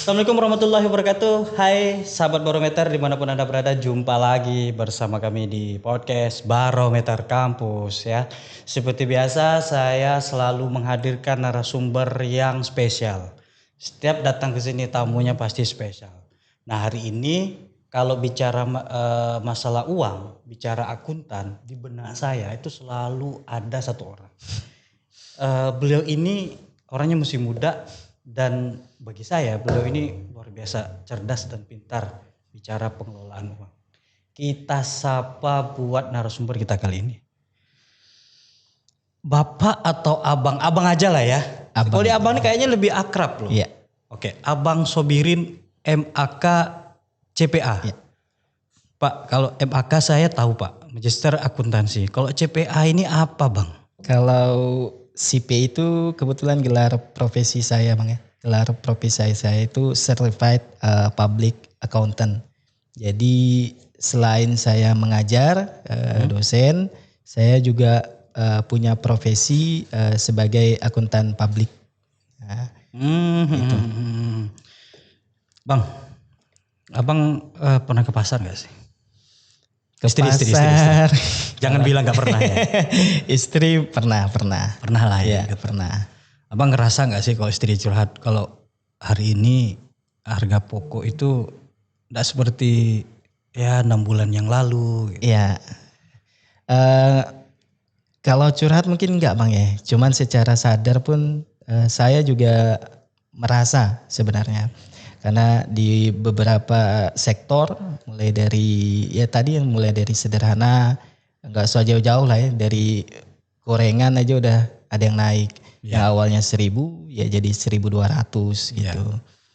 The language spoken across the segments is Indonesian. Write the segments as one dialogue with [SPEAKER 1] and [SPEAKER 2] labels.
[SPEAKER 1] Assalamualaikum warahmatullahi wabarakatuh. Hai sahabat Barometer dimanapun Anda berada, jumpa lagi bersama kami di podcast Barometer Kampus ya. Seperti biasa saya selalu menghadirkan narasumber yang spesial. Setiap datang ke sini tamunya pasti spesial. Nah hari ini kalau bicara masalah uang, bicara akuntan, di benak saya itu selalu ada satu orang. Beliau ini orangnya masih muda. Dan bagi saya beliau ini luar biasa cerdas dan pintar bicara pengelolaan uang. Kita sapa buat narasumber kita kali ini. Bapak atau abang? Abang aja lah ya. Kalau di abang ini kayaknya lebih akrab loh.
[SPEAKER 2] Iya.
[SPEAKER 1] Oke, Abang Sobirin MAK CPA.
[SPEAKER 2] Iya.
[SPEAKER 1] Pak, kalau MAK saya tahu Pak, Magister Akuntansi. Kalau CPA ini apa Bang?
[SPEAKER 2] Kalau CP itu kebetulan gelar profesi saya Bang ya. Gelar profesi saya itu Certified Public Accountant. Jadi selain saya mengajar dosen, saya juga punya profesi sebagai akuntan publik. Nah, gitu.
[SPEAKER 1] Bang, abang pernah ke pasar gak sih?
[SPEAKER 2] Ke
[SPEAKER 1] Istri. Jangan bilang gak pernah ya.
[SPEAKER 2] Istri pernah.
[SPEAKER 1] Pernah lah ya.
[SPEAKER 2] Iya, pernah.
[SPEAKER 1] Abang ngerasa gak sih kalau istri curhat kalau hari ini harga pokok itu gak seperti ya 6 bulan yang lalu gitu.
[SPEAKER 2] Iya. Kalau curhat mungkin enggak Bang ya. Cuman secara sadar pun saya juga merasa sebenarnya. Karena di beberapa sektor mulai dari sederhana, enggak usah jauh-jauh lah ya, dari gorengan aja udah ada yang naik.
[SPEAKER 1] Ya.
[SPEAKER 2] Yang awalnya 1.000 ya jadi 1.200 gitu.
[SPEAKER 1] Ya.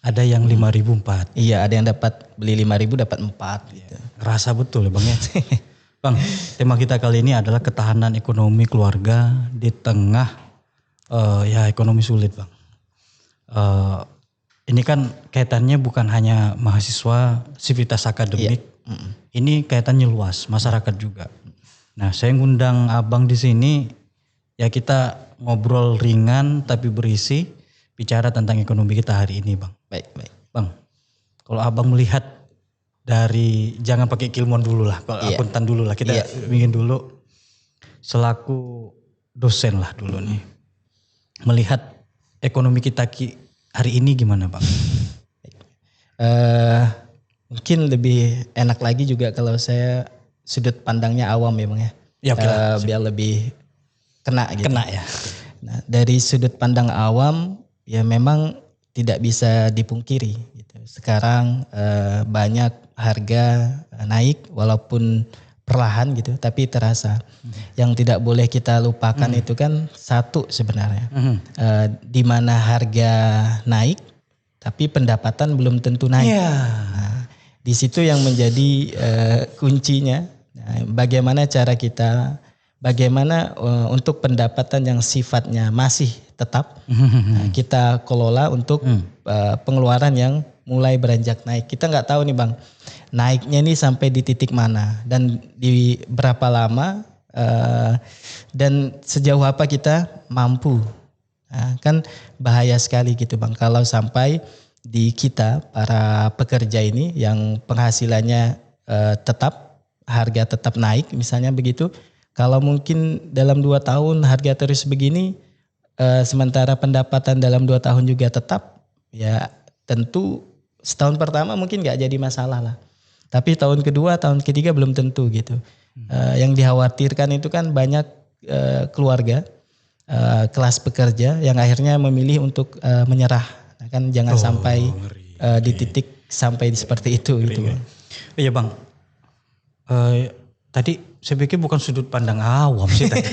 [SPEAKER 1] Ada yang 5.000 4.
[SPEAKER 2] Iya, ada yang dapat beli 5.000 dapat 4 gitu.
[SPEAKER 1] Rasa betul ya Bang ya. Bang, tema kita kali ini adalah ketahanan ekonomi keluarga di tengah ya ekonomi sulit Bang. Ini kan kaitannya bukan hanya mahasiswa sivitas akademik, ini kaitannya luas, masyarakat juga. Nah, saya ngundang abang di sini, ya kita ngobrol ringan tapi berisi, bicara tentang ekonomi kita hari ini Bang.
[SPEAKER 2] Baik.
[SPEAKER 1] Bang, kalau abang melihat dari, jangan pakai Kilmon dulu lah, kalau akuntan dulu lah, kita ingin dulu selaku dosen lah dulu nih. Melihat ekonomi kita hari ini gimana Bang?
[SPEAKER 2] Mungkin lebih enak lagi juga kalau saya sudut pandangnya awam ya Bang ya.
[SPEAKER 1] Ya oke lah.
[SPEAKER 2] Biar lebih kena gitu.
[SPEAKER 1] Kena ya.
[SPEAKER 2] Nah, dari sudut pandang awam ya memang tidak bisa dipungkiri gitu. Sekarang banyak harga naik walaupun perlahan gitu tapi terasa. Yang tidak boleh kita lupakan itu kan satu sebenarnya. Di mana harga naik tapi pendapatan belum tentu naik. Nah, di situ yang menjadi kuncinya. Nah, bagaimana cara kita untuk pendapatan yang sifatnya masih tetap kita kelola untuk pengeluaran yang mulai beranjak naik. Kita nggak tahu nih Bang, naiknya nih sampai di titik mana dan di berapa lama dan sejauh apa kita mampu. Nah, kan bahaya sekali gitu Bang kalau sampai di kita para pekerja ini yang penghasilannya harga tetap naik misalnya begitu. Kalau mungkin dalam 2 tahun harga terus begini sementara pendapatan dalam 2 tahun juga tetap, ya tentu setahun pertama mungkin nggak jadi masalah lah. Tapi tahun kedua, tahun ketiga belum tentu gitu. Yang dikhawatirkan itu kan banyak keluarga kelas pekerja yang akhirnya memilih untuk menyerah. Nah, kan jangan sampai di titik sampai seperti itu gitu.
[SPEAKER 1] Iya Bang. Tadi saya pikir bukan sudut pandang awam sih tadi.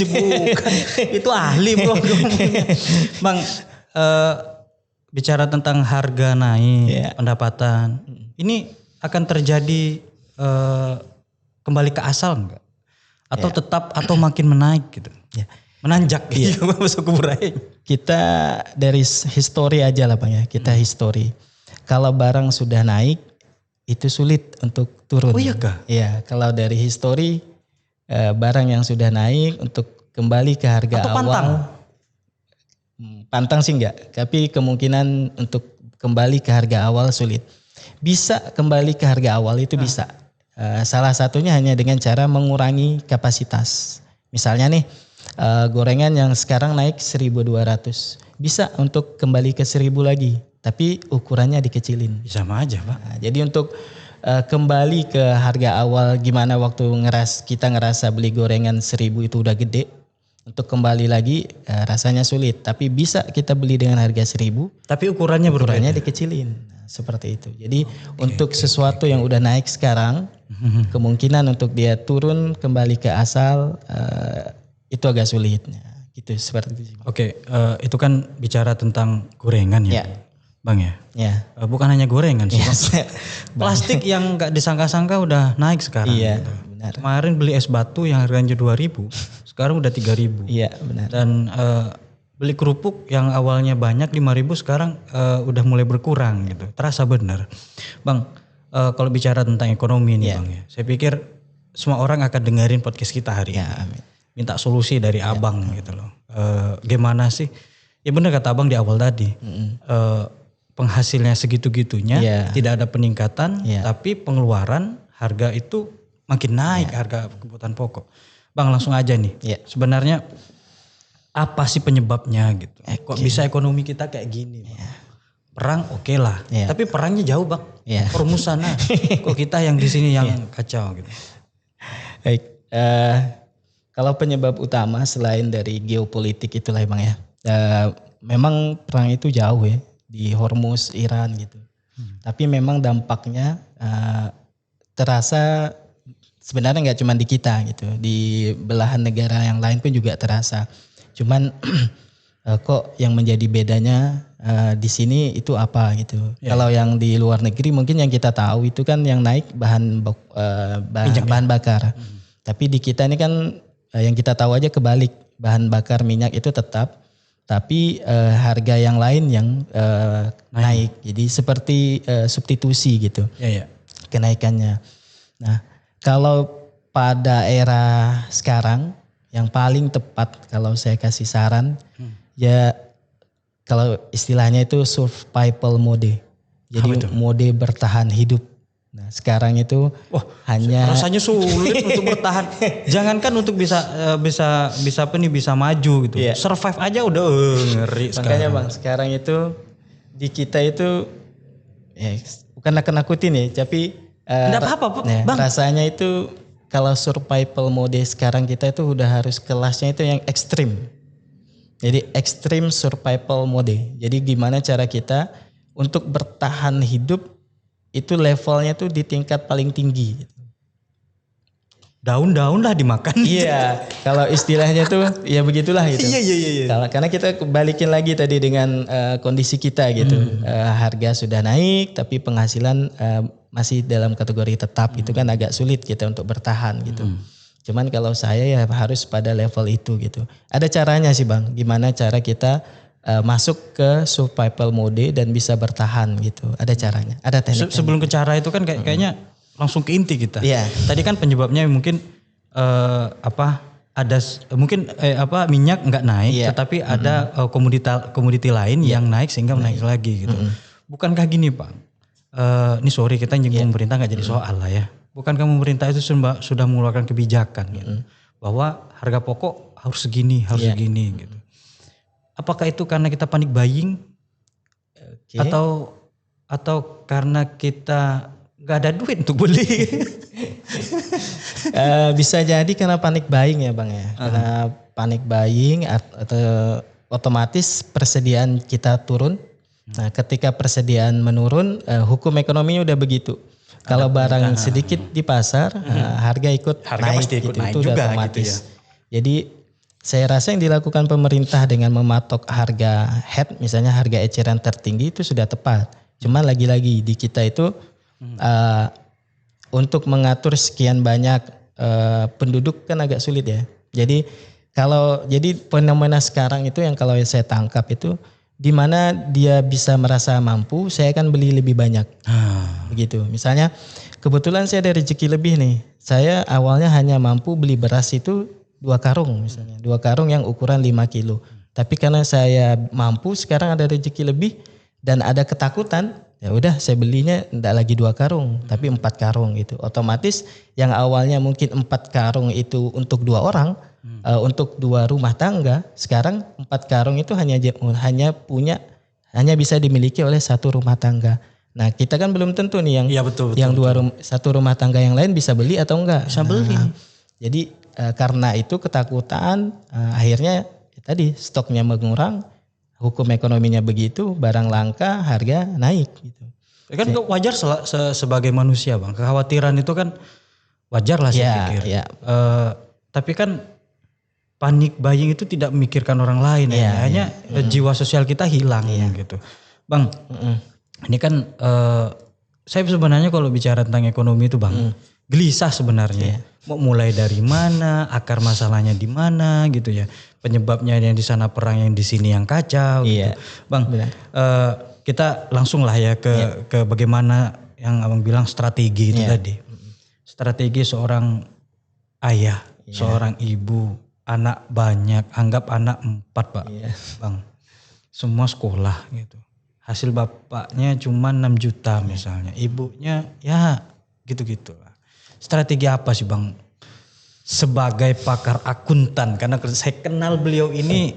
[SPEAKER 1] Bukan. Itu ahli Bro. Bang, bicara tentang harga naik, pendapatan, ini akan terjadi kembali ke asal enggak? Atau tetap atau makin menaik gitu?
[SPEAKER 2] Ya.
[SPEAKER 1] Menanjak gitu, masuk kuburan.
[SPEAKER 2] Kita dari histori aja lah Bang ya, kita histori. Kalau barang sudah naik, itu sulit untuk turun.
[SPEAKER 1] Oh iya kah?
[SPEAKER 2] Iya, kalau dari histori barang yang sudah naik untuk kembali ke harga
[SPEAKER 1] atau
[SPEAKER 2] awal.
[SPEAKER 1] pantang?
[SPEAKER 2] Pantang sih enggak, tapi kemungkinan untuk kembali ke harga awal sulit. Bisa kembali ke harga awal itu bisa. Salah satunya hanya dengan cara mengurangi kapasitas. Misalnya nih gorengan yang sekarang naik 1.200, bisa untuk kembali ke 1.000 lagi, tapi ukurannya dikecilin.
[SPEAKER 1] Sama aja Pak.
[SPEAKER 2] Nah, jadi untuk kembali ke harga awal, gimana waktu kita ngerasa beli gorengan 1.000 itu udah gede, untuk kembali lagi rasanya sulit. Tapi bisa kita beli dengan harga 1.000,
[SPEAKER 1] tapi ukurannya
[SPEAKER 2] dikecilin. Nah, seperti itu. Jadi untuk sesuatu yang udah naik sekarang, kemungkinan untuk dia turun kembali ke asal itu agak sulit. Gitu, seperti itu.
[SPEAKER 1] Oke, itu kan bicara tentang gorengan ya, Bang ya. Bukan hanya gorengan sih, Bang. Plastik yang nggak disangka-sangka udah naik sekarang.
[SPEAKER 2] Iya,
[SPEAKER 1] gitu.
[SPEAKER 2] benar.
[SPEAKER 1] Kemarin beli es batu yang harganya 2.000, sekarang udah 3.000.
[SPEAKER 2] Iya, benar.
[SPEAKER 1] Dan beli kerupuk yang awalnya banyak 5.000 sekarang udah mulai berkurang gitu. Terasa benar, Bang. Kalau bicara tentang ekonomi nih, Bang ya, saya pikir semua orang akan dengerin podcast kita hari ini.
[SPEAKER 2] Amin.
[SPEAKER 1] Minta solusi dari abang gitu loh. Gimana sih? Ya benar kata abang di awal tadi. Penghasilnya segitu-gitunya, tidak ada peningkatan, tapi pengeluaran harga itu makin naik, harga kebutuhan pokok. Bang langsung aja nih. Sebenarnya apa sih penyebabnya gitu? Kok bisa ekonomi kita kayak gini? Perang oke lah, tapi perangnya jauh Bang. Hormuz sana. Kok kita yang di sini yang kacau gitu.
[SPEAKER 2] Baik. Kalau penyebab utama selain dari geopolitik itulah Bang ya. Memang perang itu jauh ya di Hormuz, Iran gitu. Tapi memang dampaknya terasa sebenarnya nggak cuma di kita gitu. Di belahan negara yang lain pun juga terasa. Cuman kok yang menjadi bedanya di sini itu apa gitu. Kalau yang di luar negeri mungkin yang kita tahu itu kan yang naik bahan bakar. Tapi di kita ini kan yang kita tahu aja kebalik, bahan bakar minyak itu tetap, tapi harga yang lain yang naik. Jadi seperti substitusi gitu kenaikannya. Nah kalau pada era sekarang yang paling tepat kalau saya kasih saran ya kalau istilahnya itu survival mode. Jadi mode bertahan hidup. Nah sekarang itu hanya
[SPEAKER 1] rasanya sulit untuk bertahan. Jangankan untuk bisa maju gitu. Survive aja udah ngeri.
[SPEAKER 2] Makanya Bang sekarang itu di kita itu bukan nakutin ya, tapi
[SPEAKER 1] enggak apa-apa Bang.
[SPEAKER 2] Rasanya itu kalau survival mode sekarang kita itu udah harus kelasnya itu yang ekstrim. Jadi extreme survival mode. Jadi gimana cara kita untuk bertahan hidup itu levelnya tuh di tingkat paling tinggi.
[SPEAKER 1] Daun-daun lah dimakan.
[SPEAKER 2] Iya, kalau istilahnya tuh ya begitulah gitu.
[SPEAKER 1] Iya.
[SPEAKER 2] Karena kita balikin lagi tadi dengan kondisi kita gitu. Harga sudah naik tapi penghasilan masih dalam kategori tetap. Itu kan agak sulit kita untuk bertahan gitu. Cuman kalau saya ya harus pada level itu gitu. Ada caranya sih Bang, gimana cara kita masuk ke survival mode dan bisa bertahan gitu. Ada caranya, ada tekniknya.
[SPEAKER 1] Sebelum ke cara itu kan kayaknya langsung ke inti kita. Tadi kan penyebabnya mungkin minyak nggak naik, tetapi ada komoditi lain yang naik sehingga naik lagi gitu. Bukankah gini Pak? Ini sorry kita nyinggung pemerintah nggak jadi soal lah ya. Bukankah pemerintah itu sudah mengeluarkan kebijakan gitu, bahwa harga pokok harus segini gitu. Apakah itu karena kita panik buying atau karena kita nggak ada duit untuk beli?
[SPEAKER 2] Bisa jadi karena panik buying ya Bang ya. Karena panik buying atau otomatis persediaan kita turun. Nah ketika persediaan menurun, hukum ekonominya udah begitu. Kalau barang sedikit di pasar, harga ikut naik
[SPEAKER 1] pasti ikut
[SPEAKER 2] gitu.
[SPEAKER 1] naik
[SPEAKER 2] Itu
[SPEAKER 1] juga
[SPEAKER 2] udah otomatis.
[SPEAKER 1] gitu ya.
[SPEAKER 2] Jadi saya rasa yang dilakukan pemerintah dengan mematok harga head, misalnya harga eceran tertinggi itu sudah tepat. Cuman lagi-lagi di kita itu untuk mengatur sekian banyak penduduk kan agak sulit ya. Jadi fenomena sekarang itu yang kalau saya tangkap itu di mana dia bisa merasa mampu, saya akan beli lebih banyak. Begitu. Misalnya kebetulan saya ada rezeki lebih nih. Saya awalnya hanya mampu beli beras itu 2 karung misalnya. 2 karung yang ukuran 5 kilo. Tapi karena saya mampu sekarang ada rezeki lebih, dan ada ketakutan, ya udah saya belinya tidak lagi 2 karung tapi 4 karung gitu. Otomatis yang awalnya mungkin 4 karung itu untuk 2 orang, untuk 2 rumah tangga, sekarang 4 karung itu hanya bisa dimiliki oleh 1 rumah tangga. Nah, kita kan belum tentu nih yang
[SPEAKER 1] Iya betul.
[SPEAKER 2] satu rumah tangga yang lain bisa beli atau enggak.
[SPEAKER 1] Bisa beli.
[SPEAKER 2] Jadi karena itu ketakutan, akhirnya tadi stoknya mengurang, hukum ekonominya begitu, barang langka, harga naik gitu.
[SPEAKER 1] Kan wajar sebagai manusia Bang, kekhawatiran itu kan wajar lah saya pikir.
[SPEAKER 2] Ya.
[SPEAKER 1] Tapi kan panik buying itu tidak memikirkan orang lain hanya jiwa sosial kita hilang gitu. Bang, ini kan saya sebenarnya kalau bicara tentang ekonomi itu Bang, gelisah sebenarnya. Mau mulai dari mana, akar masalahnya di mana gitu ya. Penyebabnya yang di sana perang, yang di sini yang kacau gitu. Bang, kita langsung lah ya ke bagaimana yang Abang bilang strategi itu tadi. Strategi seorang ayah, seorang ibu, anak banyak, anggap anak 4 Pak. Bang, semua sekolah gitu. Hasil bapaknya cuma 6 juta misalnya, ibunya ya gitu-gitu lah. Strategi apa sih Bang? Sebagai pakar akuntan, karena saya kenal beliau ini,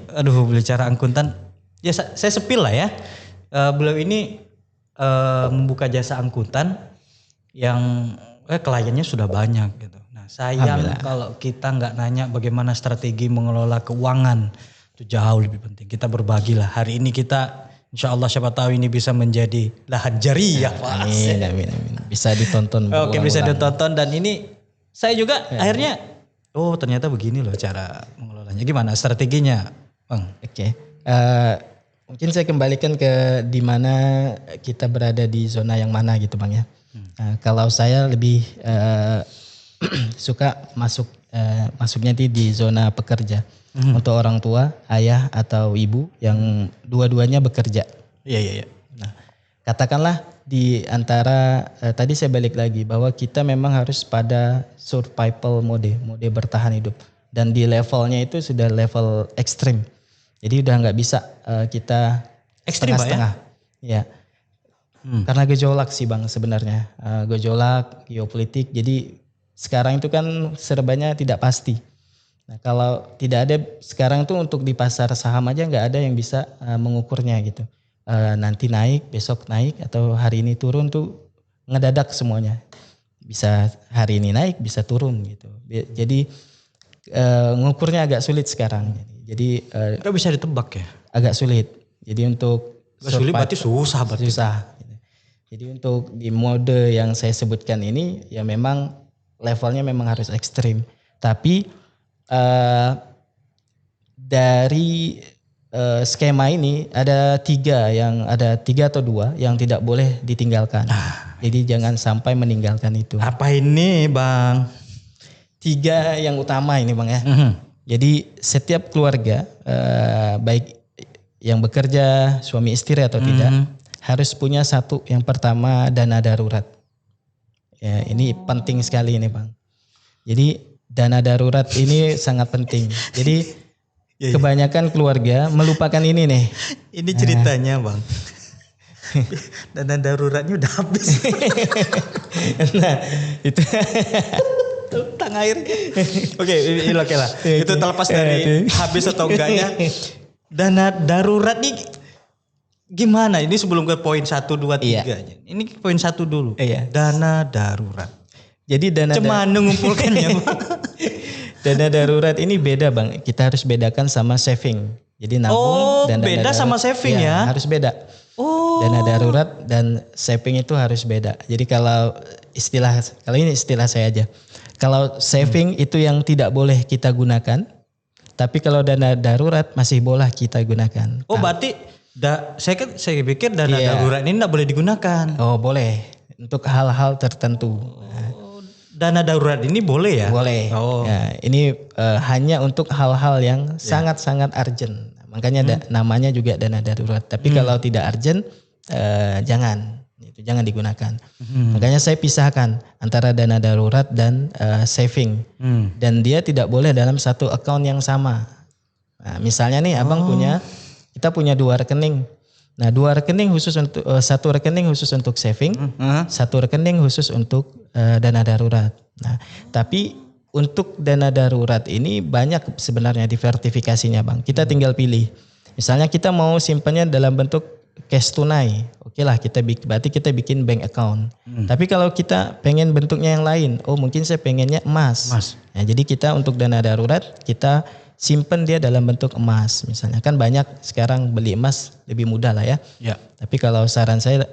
[SPEAKER 1] bicara akuntan, ya saya sepil lah ya. Beliau ini membuka jasa akuntan yang kliennya sudah banyak gitu. Nah sayang kalau kita nggak nanya bagaimana strategi mengelola keuangan, itu jauh lebih penting. Kita berbagi lah. Hari ini kita insya Allah siapa tahu ini bisa menjadi lahan jariah.
[SPEAKER 2] Amin. Bisa ditonton.
[SPEAKER 1] Oke, bisa ditonton, dan ini saya juga akhirnya ternyata begini loh cara mengelolanya. Gimana strateginya Bang?
[SPEAKER 2] Oke. Mungkin saya kembalikan ke di mana kita berada di zona yang mana gitu Bang ya. Kalau saya lebih suka masuknya di zona pekerja. Untuk orang tua, ayah atau ibu yang dua-duanya bekerja.
[SPEAKER 1] Iya.
[SPEAKER 2] Nah, katakanlah di antara tadi saya balik lagi bahwa kita memang harus pada survival mode bertahan hidup, dan di levelnya itu sudah level ekstrim. Jadi udah nggak bisa kita
[SPEAKER 1] ekstrim
[SPEAKER 2] setengah-setengah. Ya. Karena gejolak sih Bang sebenarnya, gejolak geopolitik. Jadi sekarang itu kan serbanya tidak pasti. Nah, kalau tidak ada sekarang tuh untuk di pasar saham aja nggak ada yang bisa mengukurnya gitu. Nanti naik, besok naik, atau hari ini turun tuh ngedadak semuanya. Bisa hari ini naik, bisa turun gitu. Jadi ngukurnya agak sulit sekarang. Jadi
[SPEAKER 1] nggak bisa ditebak ya?
[SPEAKER 2] Agak sulit. Jadi untuk
[SPEAKER 1] sulit berarti susah berarti.
[SPEAKER 2] Susah. Jadi untuk di mode yang saya sebutkan ini ya memang levelnya memang harus ekstrim. Tapi dari skema ini ada 3 atau 2 yang tidak boleh ditinggalkan. Jadi jangan sampai meninggalkan itu.
[SPEAKER 1] Apa ini Bang?
[SPEAKER 2] 3 yang utama ini Bang ya. Jadi setiap keluarga baik yang bekerja suami istri atau tidak harus punya satu, yang pertama dana darurat. Ya, ini penting sekali ini Bang. Jadi dana darurat ini sangat penting. Jadi kebanyakan keluarga melupakan ini nih.
[SPEAKER 1] Ini ceritanya Bang. Dana daruratnya udah habis.
[SPEAKER 2] Nah itu
[SPEAKER 1] tang air. Oke lah. Itu terlepas dari habis atau enggaknya. Dana darurat nih gimana? Ini sebelum ke poin 1, 2, 3. Ini poin 1 dulu. Dana darurat.
[SPEAKER 2] Jadi
[SPEAKER 1] Cuman mengumpulkannya Bang.
[SPEAKER 2] Dana darurat ini beda Bang. Kita harus bedakan sama saving. Jadi nabung dan dana
[SPEAKER 1] beda
[SPEAKER 2] darurat,
[SPEAKER 1] sama saving ya?
[SPEAKER 2] Harus beda. Dana darurat dan saving itu harus beda. Jadi kalau ini istilah saya aja. Kalau saving itu yang tidak boleh kita gunakan. Tapi kalau dana darurat masih boleh kita gunakan.
[SPEAKER 1] Berarti saya pikir dana darurat ini tidak boleh digunakan.
[SPEAKER 2] Boleh. Untuk hal-hal tertentu.
[SPEAKER 1] Dana darurat ini boleh ya?
[SPEAKER 2] Boleh. Ya, ini hanya untuk hal-hal yang sangat-sangat urgent. Makanya namanya juga dana darurat. Tapi kalau tidak urgent, jangan digunakan. Makanya saya pisahkan antara dana darurat dan saving. Dan dia tidak boleh dalam satu account yang sama. Nah, misalnya nih abang kita punya 2 rekening. Nah, satu rekening khusus untuk saving, satu rekening khusus untuk dana darurat. Nah, tapi untuk dana darurat ini banyak sebenarnya diversifikasinya, Bang. Kita tinggal pilih. Misalnya kita mau simpannya dalam bentuk cash tunai, oke lah berarti kita bikin bank account. Tapi kalau kita pengen bentuknya yang lain, mungkin saya pengennya emas. Nah, jadi kita untuk dana darurat kita simpen dia dalam bentuk emas. Misalnya kan banyak sekarang beli emas lebih mudah lah ya. Tapi kalau saran saya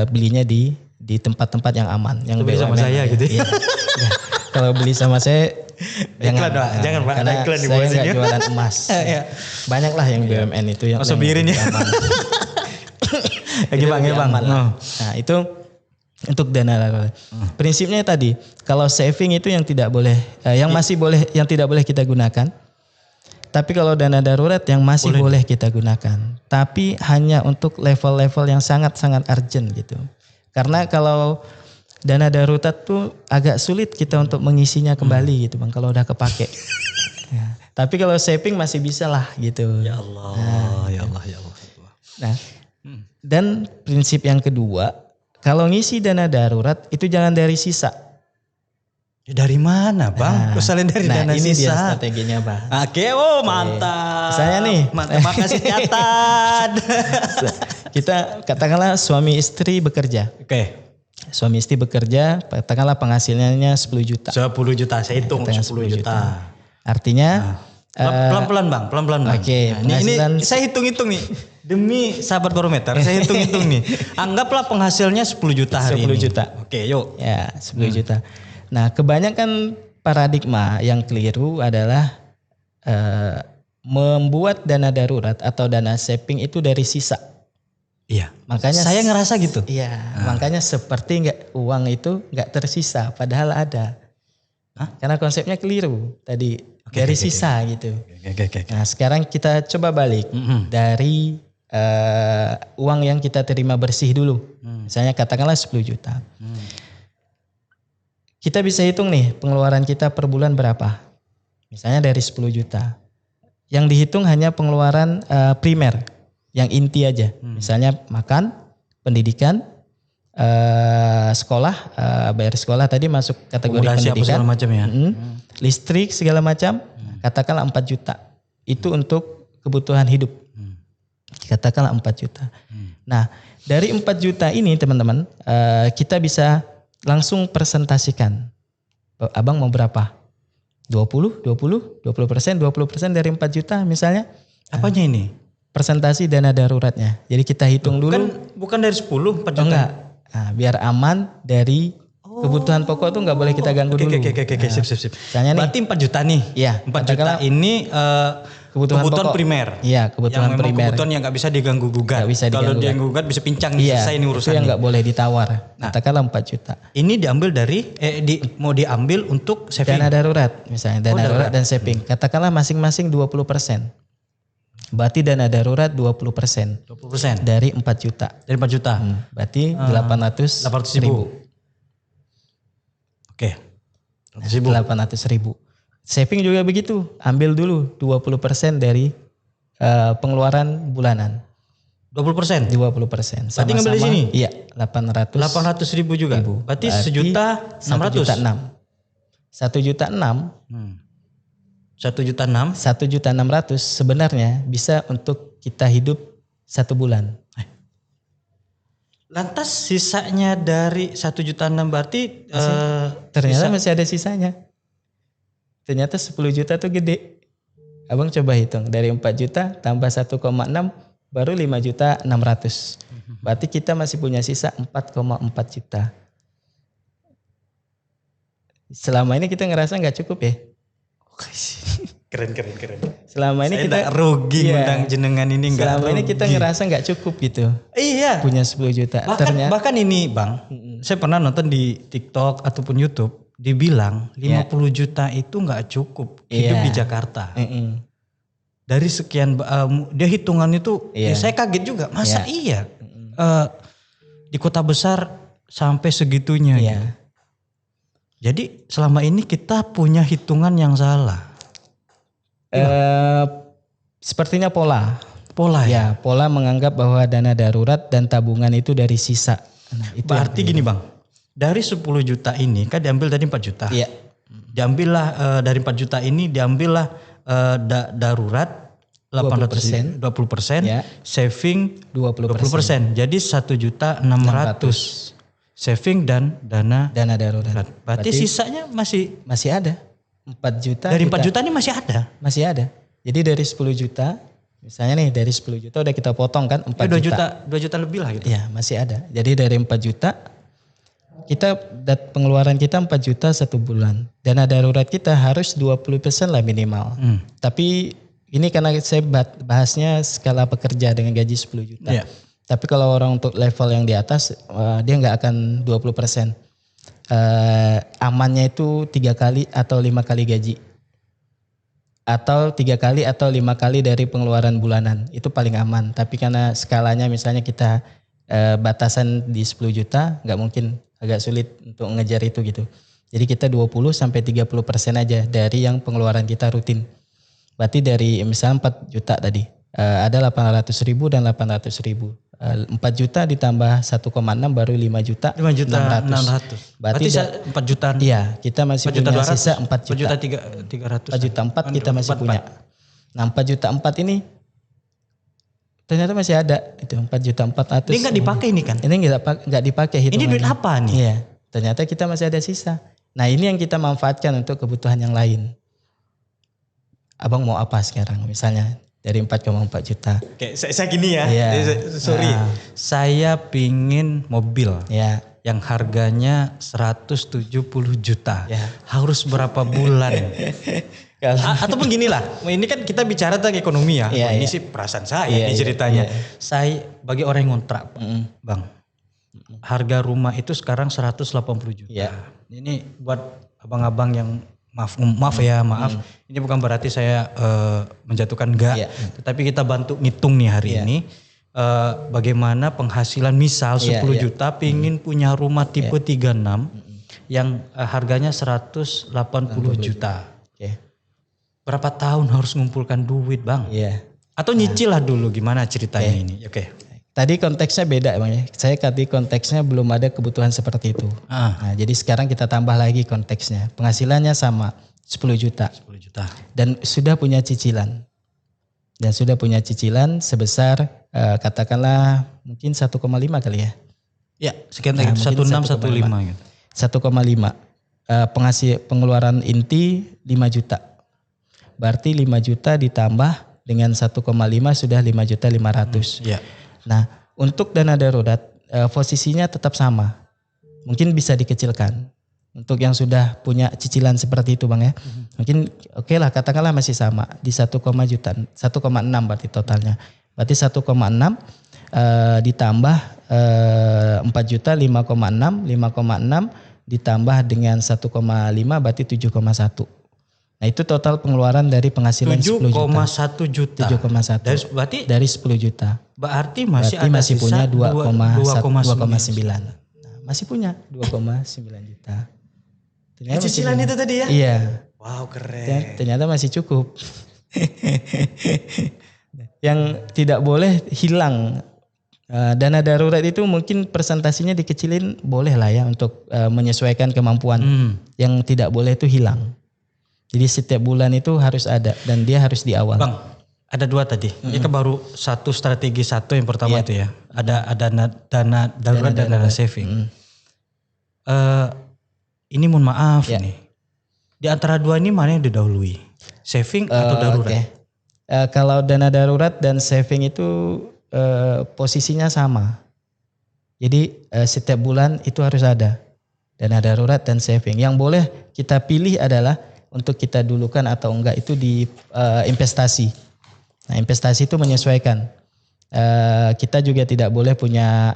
[SPEAKER 2] belinya di tempat-tempat yang aman, yang
[SPEAKER 1] beli sama saya gitu.
[SPEAKER 2] Ya. Kalau beli sama saya jangan Pak, karena saya nggak jualan emas. Banyak lah yang BUMN itu yang
[SPEAKER 1] birin ya. Bang.
[SPEAKER 2] Nah, itu untuk dana darurat. Prinsipnya tadi, kalau saving itu yang tidak boleh, yang tidak boleh kita gunakan. Tapi kalau dana darurat yang masih boleh kita gunakan. Tapi hanya untuk level-level yang sangat-sangat urgent gitu. Karena kalau dana darurat tuh agak sulit kita untuk mengisinya kembali gitu Bang, kalau udah kepake. Ya. Tapi kalau saving masih bisa lah gitu.
[SPEAKER 1] Ya Allah. Nah,
[SPEAKER 2] dan prinsip yang kedua, kalau ngisi dana darurat itu jangan dari sisa.
[SPEAKER 1] Dari mana Bang? Misalnya dari dana
[SPEAKER 2] ini
[SPEAKER 1] sisa.
[SPEAKER 2] Dia strateginya Bang.
[SPEAKER 1] Oke, mantap.
[SPEAKER 2] Misalnya nih.
[SPEAKER 1] Mantap, makasih catat.
[SPEAKER 2] Kita katakanlah suami istri bekerja.
[SPEAKER 1] Oke.
[SPEAKER 2] Suami istri bekerja, katakanlah penghasilannya 10 juta.
[SPEAKER 1] 10 juta, saya hitung 10 juta.
[SPEAKER 2] Artinya
[SPEAKER 1] pelan-pelan Bang.
[SPEAKER 2] Oke,
[SPEAKER 1] ini saya hitung-hitung nih. Demi sahabat barometer, saya hitung-hitung nih. Anggaplah penghasilnya 10 juta hari ini.
[SPEAKER 2] 10 juta.
[SPEAKER 1] Oke, yuk.
[SPEAKER 2] Ya, 10 juta. Nah, kebanyakan paradigma yang keliru adalah membuat dana darurat atau dana saving itu dari sisa.
[SPEAKER 1] Iya.
[SPEAKER 2] Makanya
[SPEAKER 1] saya ngerasa gitu.
[SPEAKER 2] Iya, makanya seperti uang itu nggak tersisa, padahal ada. Karena konsepnya keliru tadi dari sisa gitu. Nah, sekarang kita coba balik dari uang yang kita terima bersih dulu. Misalnya katakanlah 10 juta. Kita bisa hitung nih pengeluaran kita per bulan berapa. Misalnya dari 10 juta. Yang dihitung hanya pengeluaran primer, yang inti aja. Misalnya makan, pendidikan, sekolah, bayar sekolah tadi masuk kategori pendidikan.
[SPEAKER 1] Segala macam ya.
[SPEAKER 2] Listrik segala macam, katakanlah 4 juta. Itu untuk kebutuhan hidup. Katakanlah 4 juta. Nah, dari 4 juta ini teman-teman, kita bisa langsung presentasikan. Abang mau berapa? 20% dari 4 juta misalnya.
[SPEAKER 1] Apanya ini?
[SPEAKER 2] Presentasi dana daruratnya. Jadi kita hitung dulu.
[SPEAKER 1] Bukan dari 4 juta.
[SPEAKER 2] Enggak. Nah, biar aman dari kebutuhan pokok tuh nggak boleh kita ganggu dulu.
[SPEAKER 1] Oke, sip.
[SPEAKER 2] Misalnya nih.
[SPEAKER 1] Berarti 4 juta nih.
[SPEAKER 2] Iya.
[SPEAKER 1] 4 juta ini kebutuhan primer.
[SPEAKER 2] Iya, kebutuhan
[SPEAKER 1] yang
[SPEAKER 2] primer.
[SPEAKER 1] Kebutuhan yang nggak bisa diganggu gugat. Kalau dia gugat bisa pincang selesai ini urusan.
[SPEAKER 2] Itu yang nggak boleh ditawar. Katakanlah 4 juta.
[SPEAKER 1] Ini diambil dari mau diambil untuk saving.
[SPEAKER 2] Dana darurat misalnya, dana darurat dan saving. Katakanlah masing-masing 20%. Berarti dana darurat 20%.
[SPEAKER 1] 20%.
[SPEAKER 2] Dari 4 juta.
[SPEAKER 1] Dari 4 juta.
[SPEAKER 2] Berarti 800 ribu.
[SPEAKER 1] Oke.
[SPEAKER 2] 800 ribu. Saving juga begitu. Ambil dulu 20% dari pengeluaran bulanan.
[SPEAKER 1] 20%?
[SPEAKER 2] 20%.
[SPEAKER 1] Berarti ngambil di sini?
[SPEAKER 2] Iya. 800
[SPEAKER 1] ribu juga? Berarti 1.600.000.
[SPEAKER 2] 1.600.000.
[SPEAKER 1] 1.600.000
[SPEAKER 2] sebenarnya bisa untuk kita hidup 1 bulan.
[SPEAKER 1] Lantas sisanya dari 1.600.000 berarti
[SPEAKER 2] ternyata masih ada sisanya. Ternyata 10 juta tuh gede. Abang coba hitung dari 4 juta tambah 1,6 baru 5.600.000. Berarti kita masih punya sisa 4,4 juta. Selama ini kita ngerasa nggak cukup ya?
[SPEAKER 1] Keren.
[SPEAKER 2] Selama ini
[SPEAKER 1] saya
[SPEAKER 2] kita
[SPEAKER 1] rugi ngundang jenengan ini enggak.
[SPEAKER 2] Selama ini kita ngerasa nggak cukup gitu.
[SPEAKER 1] Iya.
[SPEAKER 2] Punya 10 juta.
[SPEAKER 1] Bahkan ini Bang, saya pernah nonton di TikTok ataupun YouTube, dibilang 50 juta itu nggak cukup hidup di Jakarta. Dari sekian dia hitungan itu, saya kaget juga. Masa iya di kota besar sampai segitunya? Gitu. Jadi selama ini kita punya hitungan yang salah.
[SPEAKER 2] Sepertinya pola
[SPEAKER 1] pola ya.
[SPEAKER 2] Ya, pola menganggap bahwa dana darurat dan tabungan itu dari sisa. Nah, itu
[SPEAKER 1] Berarti gini Bang, dari 10 juta ini kan diambil tadi 4 juta.
[SPEAKER 2] Iya.
[SPEAKER 1] Diambillah dari 4 juta ini diambillah darurat 800 20%,
[SPEAKER 2] Ya.
[SPEAKER 1] saving
[SPEAKER 2] 20%.
[SPEAKER 1] 20%. Jadi 1.600.000 saving dan dana
[SPEAKER 2] darurat.
[SPEAKER 1] Berarti sisanya masih
[SPEAKER 2] ada 4 juta.
[SPEAKER 1] dari 4 juta ini masih ada.
[SPEAKER 2] Masih ada. Jadi dari 10 juta, misalnya nih dari 10 juta udah kita potong kan 4 juta.
[SPEAKER 1] 2 juta lebih lah gitu.
[SPEAKER 2] Iya, masih ada. Jadi dari 4 juta pengeluaran kita 4 juta 1 bulan. Dana darurat kita harus 20% lah minimal. Tapi ini karena saya bahasnya skala pekerja dengan gaji 10 juta.
[SPEAKER 1] Iya.
[SPEAKER 2] Tapi kalau orang untuk level yang di atas dia nggak akan 20%. Amannya itu 3 kali atau 5 kali gaji. Atau 3 kali atau 5 kali dari pengeluaran bulanan. Itu paling aman. Tapi karena skalanya misalnya kita batasan di 10 juta nggak mungkin, agak sulit untuk ngejar itu gitu. Jadi kita 20-30% aja dari yang pengeluaran kita rutin. Berarti dari misalnya 4 juta tadi ada 800.000 dan 800.000. 4 juta ditambah 1,6 baru 5 juta
[SPEAKER 1] 5.600.000.
[SPEAKER 2] Berarti
[SPEAKER 1] 4 juta.
[SPEAKER 2] Iya, kita masih
[SPEAKER 1] 4 juta
[SPEAKER 2] punya
[SPEAKER 1] 200,
[SPEAKER 2] sisa 4
[SPEAKER 1] 4
[SPEAKER 2] juta.
[SPEAKER 1] juta 300.
[SPEAKER 2] 4 juta 4 kita masih punya. Nah 4 juta 4 ini ternyata masih ada. Itu 4 juta 400.
[SPEAKER 1] Ini nggak dipakai ini kan?
[SPEAKER 2] Ini nggak dipakai hitungannya.
[SPEAKER 1] Ini duit apa nih?
[SPEAKER 2] Iya, ternyata kita masih ada sisa. Nah ini yang kita manfaatkan untuk kebutuhan yang lain. Abang mau apa sekarang misalnya dari 4,4 juta.
[SPEAKER 1] Oke, saya gini ya.
[SPEAKER 2] Iya.
[SPEAKER 1] Sorry. Saya pingin mobil
[SPEAKER 2] Ya.
[SPEAKER 1] yang harganya 170 juta.
[SPEAKER 2] Ya.
[SPEAKER 1] Harus berapa bulan? Ataupun gini lah, ini kan kita bicara tentang ekonomi ya.
[SPEAKER 2] Iya,
[SPEAKER 1] Ini
[SPEAKER 2] iya.
[SPEAKER 1] sih perasaan saya
[SPEAKER 2] Iya,
[SPEAKER 1] ini
[SPEAKER 2] iya,
[SPEAKER 1] ceritanya.
[SPEAKER 2] iya.
[SPEAKER 1] Saya bagi orang yang ngontrak, Bang. Harga rumah itu sekarang 180 juta.
[SPEAKER 2] Iya.
[SPEAKER 1] Ini buat abang-abang yang maaf. Ini bukan berarti saya menjatuhkan enggak,
[SPEAKER 2] Iya.
[SPEAKER 1] tetapi kita bantu ngitung nih hari
[SPEAKER 2] Iya.
[SPEAKER 1] ini. Bagaimana penghasilan misal 10
[SPEAKER 2] Iya, iya.
[SPEAKER 1] juta pingin punya rumah tipe 36 yang harganya 180 juta.
[SPEAKER 2] Oke.
[SPEAKER 1] Berapa tahun harus ngumpulkan duit Bang?
[SPEAKER 2] Iya.
[SPEAKER 1] Atau nyicil lah dulu gimana ceritanya ini. Oke.
[SPEAKER 2] Tadi konteksnya beda Bang ya. Saya tadi konteksnya belum ada kebutuhan seperti itu. Nah, jadi sekarang kita tambah lagi konteksnya. Penghasilannya sama 10 juta.
[SPEAKER 1] 10 juta.
[SPEAKER 2] Dan sudah punya cicilan. Sebesar katakanlah mungkin 1,5 kali ya.
[SPEAKER 1] Ya, sekian
[SPEAKER 2] Nah,
[SPEAKER 1] gitu.
[SPEAKER 2] mungkin
[SPEAKER 1] 16, 15 gitu.
[SPEAKER 2] 1,5. Pengeluaran inti 5 juta. Berarti 5 juta ditambah dengan 1,5 sudah 5.500.000.
[SPEAKER 1] Iya.
[SPEAKER 2] Nah, untuk dana darurat posisinya tetap sama. Mungkin bisa dikecilkan. Untuk yang sudah punya cicilan seperti itu Bang ya. Mungkin oke lah katakanlah masih sama di 1,6 berarti totalnya. Berarti 1,6 ditambah 4 juta 5,6 ditambah dengan 1,5 berarti 7,1. Nah itu total pengeluaran dari penghasilan 10 juta.
[SPEAKER 1] 7,1 juta.
[SPEAKER 2] 7,1.
[SPEAKER 1] Dari
[SPEAKER 2] 10 juta.
[SPEAKER 1] Berarti masih
[SPEAKER 2] Berarti
[SPEAKER 1] ada
[SPEAKER 2] punya
[SPEAKER 1] sisa
[SPEAKER 2] 2,9. Nah, masih punya 2,9 juta. Ternyata masih
[SPEAKER 1] cicilan
[SPEAKER 2] punya.
[SPEAKER 1] itu tadi ya?
[SPEAKER 2] Iya.
[SPEAKER 1] Wow keren.
[SPEAKER 2] Ternyata masih cukup. Yang tidak boleh hilang. Dana darurat itu mungkin presentasinya dikecilin boleh lah ya untuk menyesuaikan kemampuan. Yang tidak boleh itu hilang. Jadi setiap bulan itu harus ada dan dia harus di awal.
[SPEAKER 1] Bang, ada 2 tadi. Ini kan baru satu strategi yang pertama itu ya. Ada dana darurat dan dana saving. Ini mohon maaf nih. Di antara 2 ini mana yang didahului? Saving atau darurat?
[SPEAKER 2] Okay. Kalau dana darurat dan saving itu posisinya sama. Jadi setiap bulan itu harus ada dana darurat dan saving. Yang boleh kita pilih adalah untuk kita dulukan atau enggak itu di investasi. Nah investasi itu menyesuaikan. Kita juga tidak boleh punya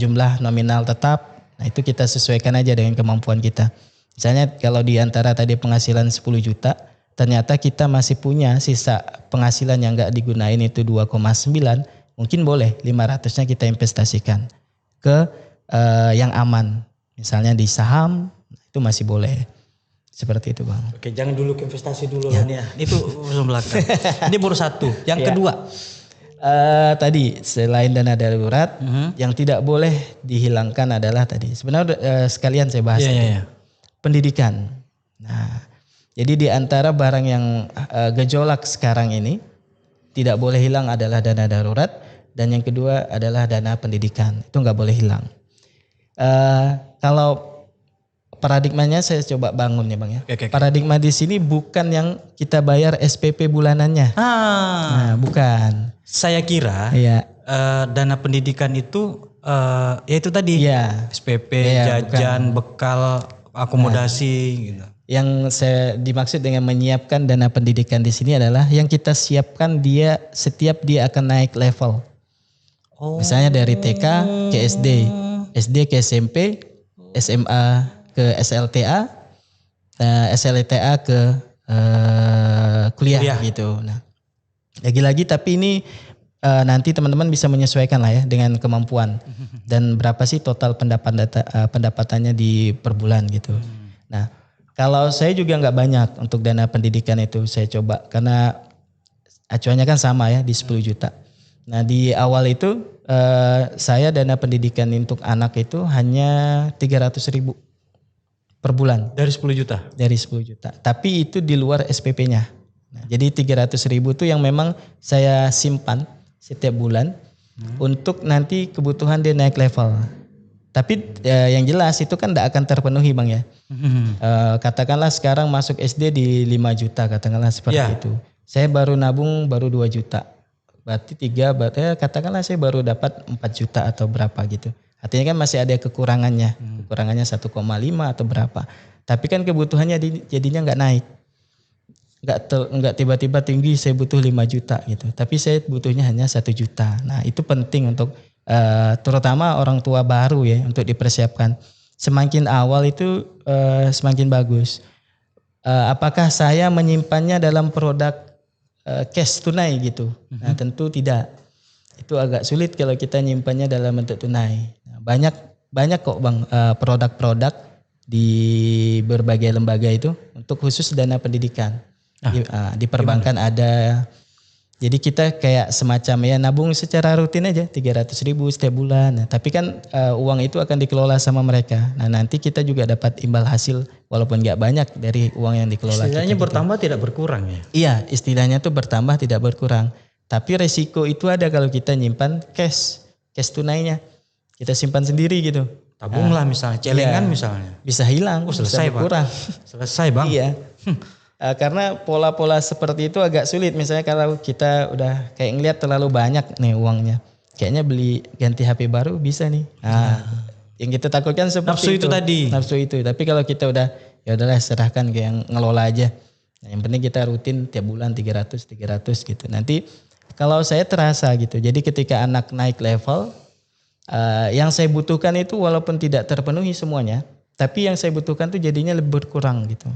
[SPEAKER 2] jumlah nominal tetap. Nah itu kita sesuaikan aja dengan kemampuan kita. Misalnya kalau di antara tadi penghasilan 10 juta, ternyata kita masih punya sisa penghasilan yang enggak digunain itu 2,9, mungkin boleh 500-nya kita investasikan ke yang aman. Misalnya di saham, itu masih boleh. Seperti itu Bang.
[SPEAKER 1] Oke, jangan dulu ke investasi dulu lah nih ya. Itu urusan belakang. Ini baru satu. Yang kedua.
[SPEAKER 2] Tadi selain dana darurat, yang tidak boleh dihilangkan adalah tadi. Sebenarnya sekalian saya bahas pendidikan. Nah, jadi di antara barang yang gejolak sekarang ini tidak boleh hilang adalah dana darurat, dan yang kedua adalah dana pendidikan. Itu nggak boleh hilang. Kalau paradigmanya saya coba bangun ya Bang ya. Paradigma di sini bukan yang kita bayar SPP bulanannya. Nah, bukan.
[SPEAKER 1] Saya kira dana pendidikan itu ya itu tadi SPP, jajan, bekal, akomodasi gitu.
[SPEAKER 2] Yang saya dimaksud dengan menyiapkan dana pendidikan di sini adalah yang kita siapkan dia setiap dia akan naik level. Misalnya dari TK ke SD, SD ke SMP, SMA ke SLTA, SLTA ke kuliah gitu. Nah, lagi-lagi tapi ini nanti teman-teman bisa menyesuaikan lah ya dengan kemampuan dan berapa sih total pendapatannya di per bulan gitu. Nah, kalau saya juga nggak banyak untuk dana pendidikan itu saya coba karena acuannya kan sama ya di 10 juta. Nah di awal itu saya dana pendidikan untuk anak itu hanya 300.000 per bulan.
[SPEAKER 1] Dari 10 juta?
[SPEAKER 2] Dari 10 juta. Tapi itu di luar SPP-nya. Nah, jadi 300.000 itu yang memang saya simpan setiap bulan untuk nanti kebutuhan dia naik level. Tapi yang jelas itu kan tidak akan terpenuhi Bang ya. Katakanlah sekarang masuk SD di 5 juta katakanlah seperti itu. Saya baru nabung baru 2 juta. Berarti katakanlah saya baru dapat 4 juta atau berapa gitu. Artinya kan masih ada kekurangannya. Kekurangannya 1,5 atau berapa. Tapi kan kebutuhannya jadinya nggak naik. Nggak tiba-tiba tinggi saya butuh 5 juta gitu. Tapi saya butuhnya hanya 1 juta. Nah itu penting untuk terutama orang tua baru ya untuk dipersiapkan. Semakin awal itu semakin bagus. Apakah saya menyimpannya dalam produk cash tunai gitu? Nah tentu tidak. Itu agak sulit kalau kita nyimpannya dalam bentuk tunai. Nah, banyak kok Bang produk-produk di berbagai lembaga itu untuk khusus dana pendidikan. Di perbankan ada. Jadi kita kayak semacam ya nabung secara rutin aja 300.000 setiap bulan. Nah, tapi kan uang itu akan dikelola sama mereka. Nah nanti kita juga dapat imbal hasil walaupun nggak banyak dari uang yang dikelola.
[SPEAKER 1] Istilahnya bertambah tidak berkurang ya?
[SPEAKER 2] Iya istilahnya tuh bertambah tidak berkurang. Tapi resiko itu ada kalau kita nyimpan cash tunainya. Kita simpan sendiri gitu.
[SPEAKER 1] Tabunglah misalnya, celengan misalnya.
[SPEAKER 2] Bisa hilang,
[SPEAKER 1] selesai
[SPEAKER 2] bisa berkurang.
[SPEAKER 1] Selesai Bang.
[SPEAKER 2] Iya. Karena pola-pola seperti itu agak sulit. Misalnya kalau kita udah kayak ngelihat terlalu banyak nih uangnya. Kayaknya beli ganti HP baru bisa nih. Nah, yang kita takutkan seperti
[SPEAKER 1] nafsu itu tadi.
[SPEAKER 2] Nafsu itu. Tapi kalau kita udah ya udahlah serahkan ke yang ngelola aja. Nah, yang penting kita rutin tiap bulan 300 gitu. Nanti kalau saya terasa gitu. Jadi ketika anak naik level, yang saya butuhkan itu walaupun tidak terpenuhi semuanya, tapi yang saya butuhkan tuh jadinya lebih berkurang gitu.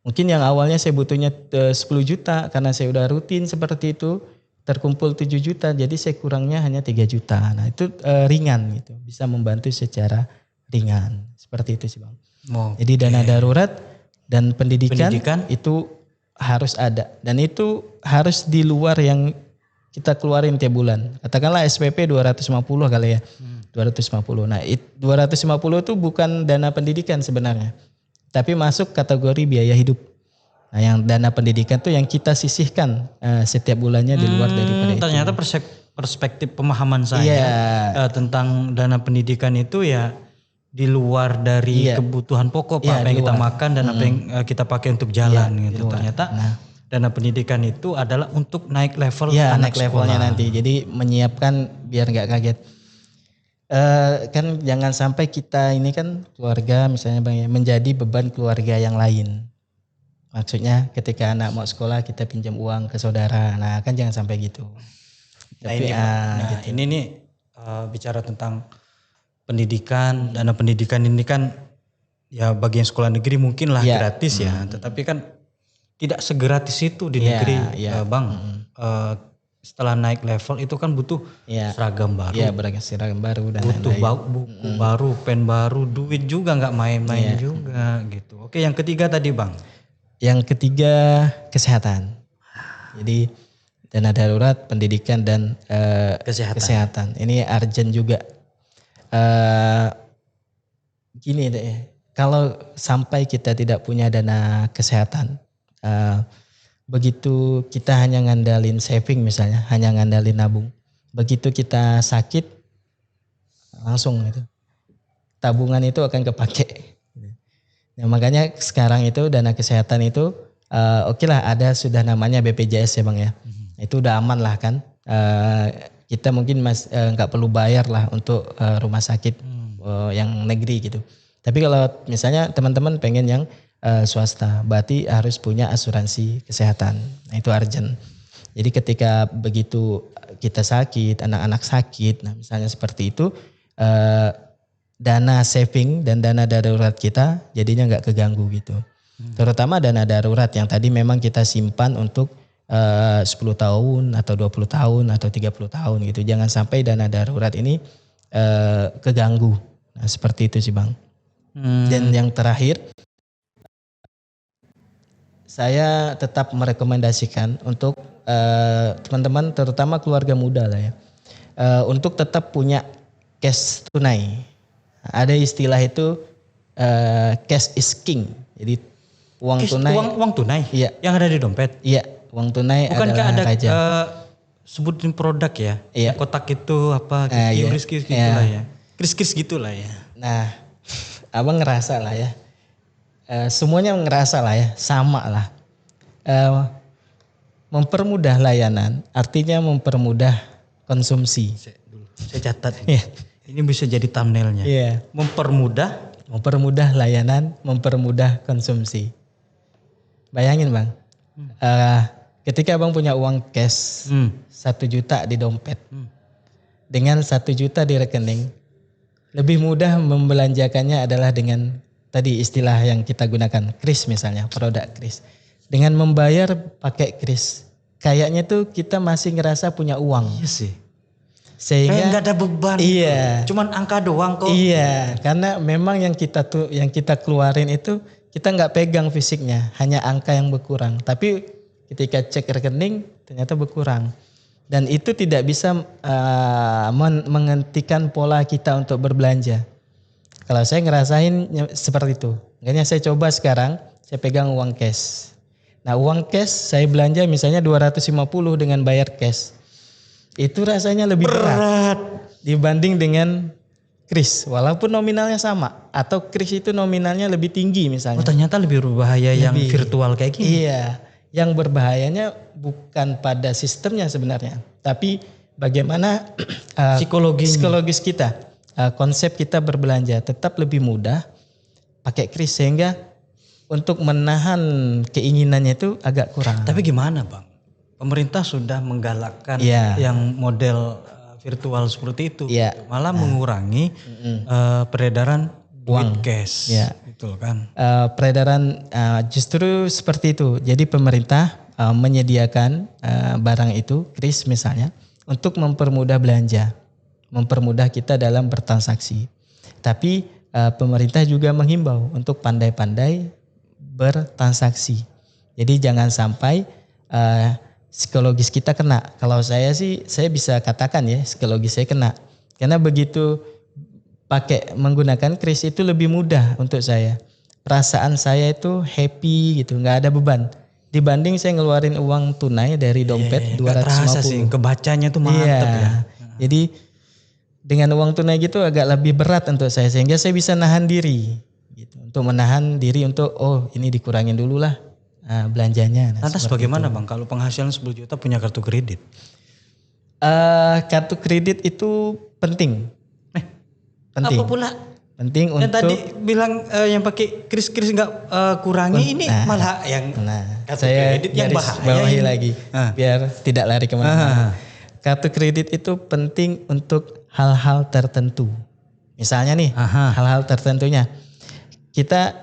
[SPEAKER 2] Mungkin yang awalnya saya butuhnya 10 juta karena saya udah rutin seperti itu, terkumpul 7 juta, jadi saya kurangnya hanya 3 juta. Nah itu ringan gitu, bisa membantu secara ringan. Seperti itu sih Bang. Jadi dana darurat dan pendidikan itu harus ada. Dan itu harus di luar yang kita keluarin tiap bulan. Katakanlah SPP 250 kali ya. 250. Nah 250 itu bukan dana pendidikan sebenarnya. Tapi masuk kategori biaya hidup. Nah yang dana pendidikan tuh yang kita sisihkan setiap bulannya di luar daripada itu.
[SPEAKER 1] Ternyata perspektif pemahaman saya tentang dana pendidikan itu ya di luar dari kebutuhan pokok apa yang kita makan dan apa yang kita pakai untuk jalan gitu. Ternyata dana pendidikan itu adalah untuk naik level anak
[SPEAKER 2] naik levelnya nanti. Jadi menyiapkan biar nggak kaget. Kan jangan sampai kita ini kan keluarga misalnya Bang ya, menjadi beban keluarga yang lain. Maksudnya ketika anak mau sekolah kita pinjam uang ke saudara. Nah kan jangan sampai gitu.
[SPEAKER 1] Nah, ini nih bicara tentang pendidikan, dana pendidikan ini kan ya bagi yang sekolah negeri mungkin lah gratis ya. Tetapi kan tidak segratis itu di negeri Bang. setelah naik level itu kan butuh
[SPEAKER 2] Iya.
[SPEAKER 1] seragam baru,
[SPEAKER 2] Iya, beragam seragam baru dan
[SPEAKER 1] butuh
[SPEAKER 2] lain-lain.
[SPEAKER 1] buku baru, pen baru, duit juga nggak main-main juga gitu. Oke, yang ketiga tadi Bang.
[SPEAKER 2] Yang ketiga kesehatan. Jadi dana darurat, pendidikan dan kesehatan. Ini urgent juga. Gini deh, kalau sampai kita tidak punya dana kesehatan, begitu kita hanya ngandalin saving misalnya, hanya ngandalin nabung, begitu kita sakit langsung itu tabungan itu akan kepake. Nah, makanya sekarang itu dana kesehatan itu oke lah ada sudah namanya BPJS ya Bang ya. Itu udah aman lah kan. Kita mungkin nggak perlu bayar lah untuk rumah sakit yang negeri gitu. Tapi kalau misalnya teman-teman pengen yang swasta, berarti harus punya asuransi kesehatan. Nah itu urgent. Jadi ketika begitu kita sakit, anak-anak sakit, nah misalnya seperti itu, dana saving dan dana darurat kita jadinya nggak keganggu gitu. Terutama dana darurat yang tadi memang kita simpan untuk 10 tahun atau 20 tahun atau 30 tahun gitu. Jangan sampai dana darurat ini keganggu. Nah seperti itu sih Bang. Dan yang terakhir, saya tetap merekomendasikan untuk teman-teman terutama keluarga muda lah ya. Untuk tetap punya cash tunai. Ada istilah itu cash is king. Jadi uang tunai.
[SPEAKER 1] Uang tunai?
[SPEAKER 2] Iya.
[SPEAKER 1] Yang ada di dompet?
[SPEAKER 2] Iya, uang tunai
[SPEAKER 1] bukankah
[SPEAKER 2] adalah
[SPEAKER 1] ada
[SPEAKER 2] raja.
[SPEAKER 1] sebutin produk ya?
[SPEAKER 2] Iya.
[SPEAKER 1] Kotak itu apa? Kris-kris gitu lah ya. Kris-kris gitu lah ya.
[SPEAKER 2] Nah, abang ngerasa lah ya. Semuanya ngerasa lah ya, sama lah. Mempermudah layanan, artinya mempermudah konsumsi.
[SPEAKER 1] Saya catat.
[SPEAKER 2] Iya.
[SPEAKER 1] Ini bisa jadi thumbnailnya.
[SPEAKER 2] Iya. Mempermudah layanan, mempermudah konsumsi. Bayangin Bang, ketika Abang punya uang cash 1 juta di dompet, dengan 1 juta di rekening, lebih mudah membelanjakannya adalah dengan tadi istilah yang kita gunakan, kris misalnya, produk kris. Dengan membayar pakai kris, kayaknya tuh kita masih ngerasa punya uang.
[SPEAKER 1] Iya sih.
[SPEAKER 2] Sehingga
[SPEAKER 1] kayak nggak ada beban.
[SPEAKER 2] Iya.
[SPEAKER 1] Cuman angka doang kok.
[SPEAKER 2] Iya, karena memang yang kita keluarin itu kita nggak pegang fisiknya, hanya angka yang berkurang. Tapi ketika cek rekening ternyata berkurang. Dan itu tidak bisa menghentikan pola kita untuk berbelanja. Kalau saya ngerasain seperti itu. Makanya saya coba sekarang, saya pegang uang cash. Nah uang cash saya belanja misalnya 250 dengan bayar cash. Itu rasanya lebih berat dibanding dengan kris. Walaupun nominalnya sama. Atau kris itu nominalnya lebih tinggi misalnya.
[SPEAKER 1] Oh ternyata lebih berbahaya yang virtual kayak gini.
[SPEAKER 2] Iya. Yang berbahayanya bukan pada sistemnya sebenarnya. Tapi bagaimana psikologis kita. Konsep kita berbelanja tetap lebih mudah pakai kris. Sehingga untuk menahan keinginannya itu agak kurang.
[SPEAKER 1] Tapi gimana Bang? Pemerintah sudah menggalakkan yang model virtual seperti itu. Malah mengurangi peredaran uang cash. Gitu kan.
[SPEAKER 2] Peredaran justru seperti itu. Jadi pemerintah menyediakan barang itu, kris misalnya, untuk mempermudah belanja. Mempermudah kita dalam bertransaksi. Tapi pemerintah juga menghimbau untuk pandai-pandai bertransaksi. Jadi jangan sampai psikologis kita kena. Kalau saya sih, saya bisa katakan ya psikologis saya kena. Karena begitu menggunakan kris itu lebih mudah untuk saya. Perasaan saya itu happy gitu, nggak ada beban. Dibanding saya ngeluarin uang tunai dari dompet 250.
[SPEAKER 1] Terasa sih, kebacanya tuh mantep ya.
[SPEAKER 2] Jadi dengan uang tunai gitu agak lebih berat untuk saya. Sehingga saya bisa nahan diri. Gitu. Untuk menahan diri untuk ini dikurangin dulu lah. Belanjanya.
[SPEAKER 1] Lantas bagaimana Bang kalau penghasilan 10 juta punya kartu kredit?
[SPEAKER 2] Kartu kredit itu penting. Penting.
[SPEAKER 1] Apa pula?
[SPEAKER 2] Penting untuk.
[SPEAKER 1] Tadi bilang yang pakai kris-kris nggak kurangi ini malah yang kartu kredit yang bahaya.
[SPEAKER 2] Bawahi lagi biar tidak lari kemana-mana. Kartu kredit itu penting untuk hal-hal tertentu. Misalnya nih hal-hal tertentunya kita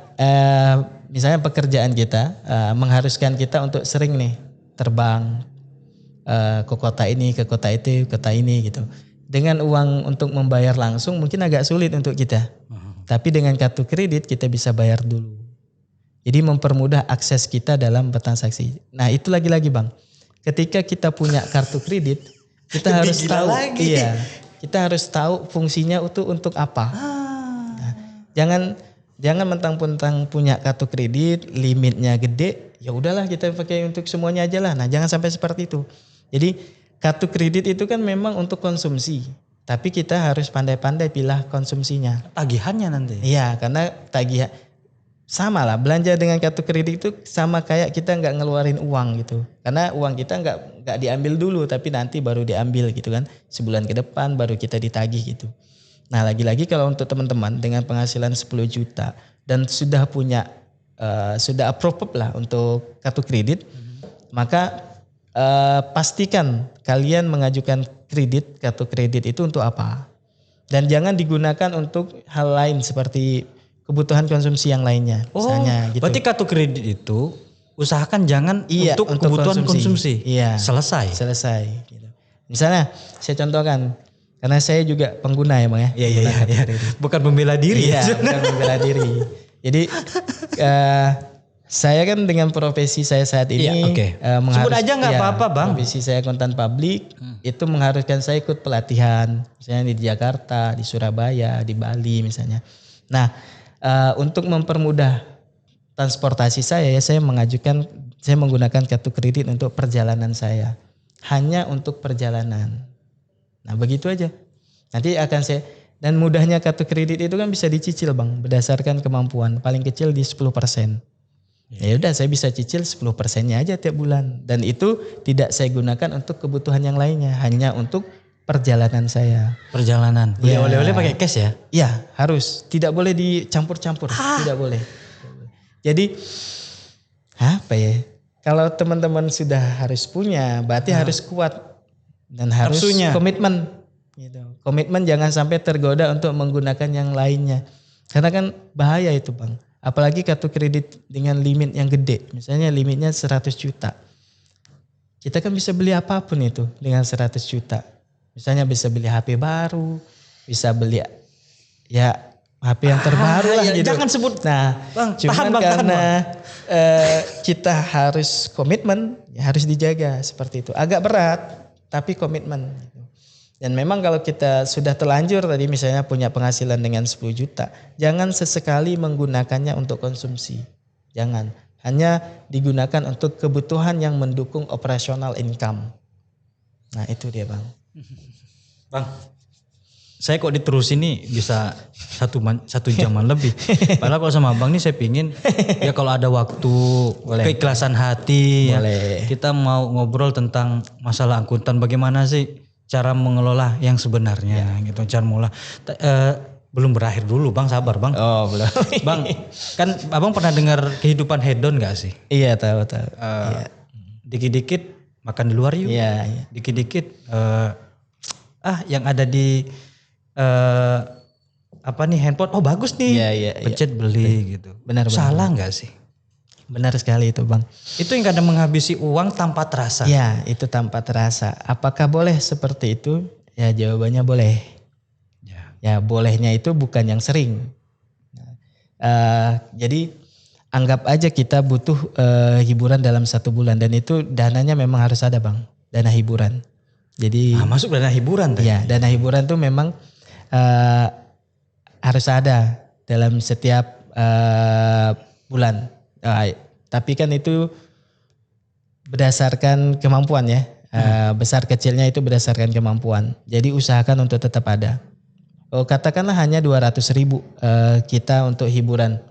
[SPEAKER 2] misalnya pekerjaan kita mengharuskan kita untuk sering nih terbang ke kota ini, ke kota itu, kota ini gitu. Dengan uang untuk membayar langsung mungkin agak sulit untuk kita. Tapi dengan kartu kredit kita bisa bayar dulu. Jadi mempermudah akses kita dalam bertransaksi. Nah itu lagi-lagi Bang, ketika kita punya kartu kredit, kita harus tahu, kita harus tahu fungsinya itu untuk apa. Nah, jangan mentang-mentang punya kartu kredit, limitnya gede, ya udahlah kita pakai untuk semuanya aja lah. Nah jangan sampai seperti itu. Jadi kartu kredit itu kan memang untuk konsumsi, tapi kita harus pandai-pandai pilih konsumsinya.
[SPEAKER 1] Tagihannya nanti.
[SPEAKER 2] Iya, karena tagihan sama lah, belanja dengan kartu kredit itu sama kayak kita nggak ngeluarin uang gitu. Karena uang kita nggak diambil dulu, tapi nanti baru diambil gitu kan. Sebulan ke depan baru kita ditagih gitu. Nah lagi-lagi kalau untuk teman-teman dengan penghasilan 10 juta dan sudah punya, sudah approve lah untuk kartu kredit, maka pastikan kalian mengajukan kartu kredit itu untuk apa. Dan jangan digunakan untuk hal lain seperti kebutuhan konsumsi yang lainnya. Misalnya, gitu.
[SPEAKER 1] Berarti kartu kredit itu usahakan jangan untuk kebutuhan konsumsi.
[SPEAKER 2] Iya.
[SPEAKER 1] Selesai.
[SPEAKER 2] Gitu. Misalnya saya contohkan, karena saya juga pengguna ya Bang ya.
[SPEAKER 1] Iya. Bukan membela diri.
[SPEAKER 2] Iya, bukan membela diri. Jadi saya kan dengan profesi saya saat ini
[SPEAKER 1] sebut aja nggak apa-apa Bang.
[SPEAKER 2] Profesi saya akuntan publik itu mengharuskan saya ikut pelatihan, misalnya di Jakarta, di Surabaya, di Bali misalnya. Nah, untuk mempermudah transportasi saya menggunakan kartu kredit untuk perjalanan saya. Hanya untuk perjalanan. Nah, begitu aja. Nanti dan mudahnya kartu kredit itu kan bisa dicicil Bang, berdasarkan kemampuan. Paling kecil di 10%. Ya udah saya bisa cicil 10%-nya aja tiap bulan. Dan itu tidak saya gunakan untuk kebutuhan yang lainnya. Hanya untuk perjalanan saya.
[SPEAKER 1] Perjalanan. Beli oleh-oleh pakai cash ya?
[SPEAKER 2] Iya harus. Tidak boleh dicampur-campur. Tidak boleh. Jadi apa ya? Kalau teman-teman sudah harus punya, berarti harus kuat. Dan harus komitmen. Gitu. Komitmen jangan sampai tergoda untuk menggunakan yang lainnya. Karena kan bahaya itu Bang. Apalagi kartu kredit dengan limit yang gede. Misalnya limitnya 100 juta. Kita kan bisa beli apapun itu dengan 100 juta. Misalnya bisa beli HP baru, bisa beli HP yang terbaru lah gitu.
[SPEAKER 1] Jangan sebut.
[SPEAKER 2] Nah, karena kita harus komitmen, ya harus dijaga seperti itu. Agak berat, tapi komitmen. Dan memang kalau kita sudah terlanjur tadi misalnya punya penghasilan dengan 10 juta, jangan sesekali menggunakannya untuk konsumsi. Jangan. Hanya digunakan untuk kebutuhan yang mendukung operasional income. Nah itu dia Bang.
[SPEAKER 1] Bang, saya kok diterusin nih bisa satu jaman lebih. Padahal kalau sama Bang nih saya pingin ya kalau ada waktu, keikhlasan hati, ya, kita mau ngobrol tentang masalah akuntan, bagaimana sih cara mengelola yang sebenarnya gitu, cara mengelola. Belum berakhir dulu Bang, sabar Bang.
[SPEAKER 2] Oh belum.
[SPEAKER 1] Bang, kan Abang pernah dengar kehidupan hedon gak sih?
[SPEAKER 2] Iya tahu.
[SPEAKER 1] Dikit-dikit makan di luar yuk.
[SPEAKER 2] Iya.
[SPEAKER 1] Dikit-dikit yang ada di handphone, oh bagus nih.
[SPEAKER 2] Iya.
[SPEAKER 1] Pencet beli gitu.
[SPEAKER 2] Benar.
[SPEAKER 1] Salah gak sih?
[SPEAKER 2] Benar sekali itu Bang.
[SPEAKER 1] Itu yang kadang menghabisi uang tanpa terasa.
[SPEAKER 2] Ya itu tanpa terasa. Apakah boleh seperti itu? Ya jawabannya boleh. Ya bolehnya itu bukan yang sering. Jadi anggap aja kita butuh hiburan dalam 1 bulan. Dan itu dananya memang harus ada Bang. Dana hiburan. Jadi
[SPEAKER 1] masuk dana hiburan tadi.
[SPEAKER 2] Ya dana hiburan tuh memang harus ada dalam setiap bulan. Tapi kan itu berdasarkan kemampuan ya. Besar kecilnya itu berdasarkan kemampuan. Jadi usahakan untuk tetap ada. Katakanlah hanya 200.000 kita untuk hiburan.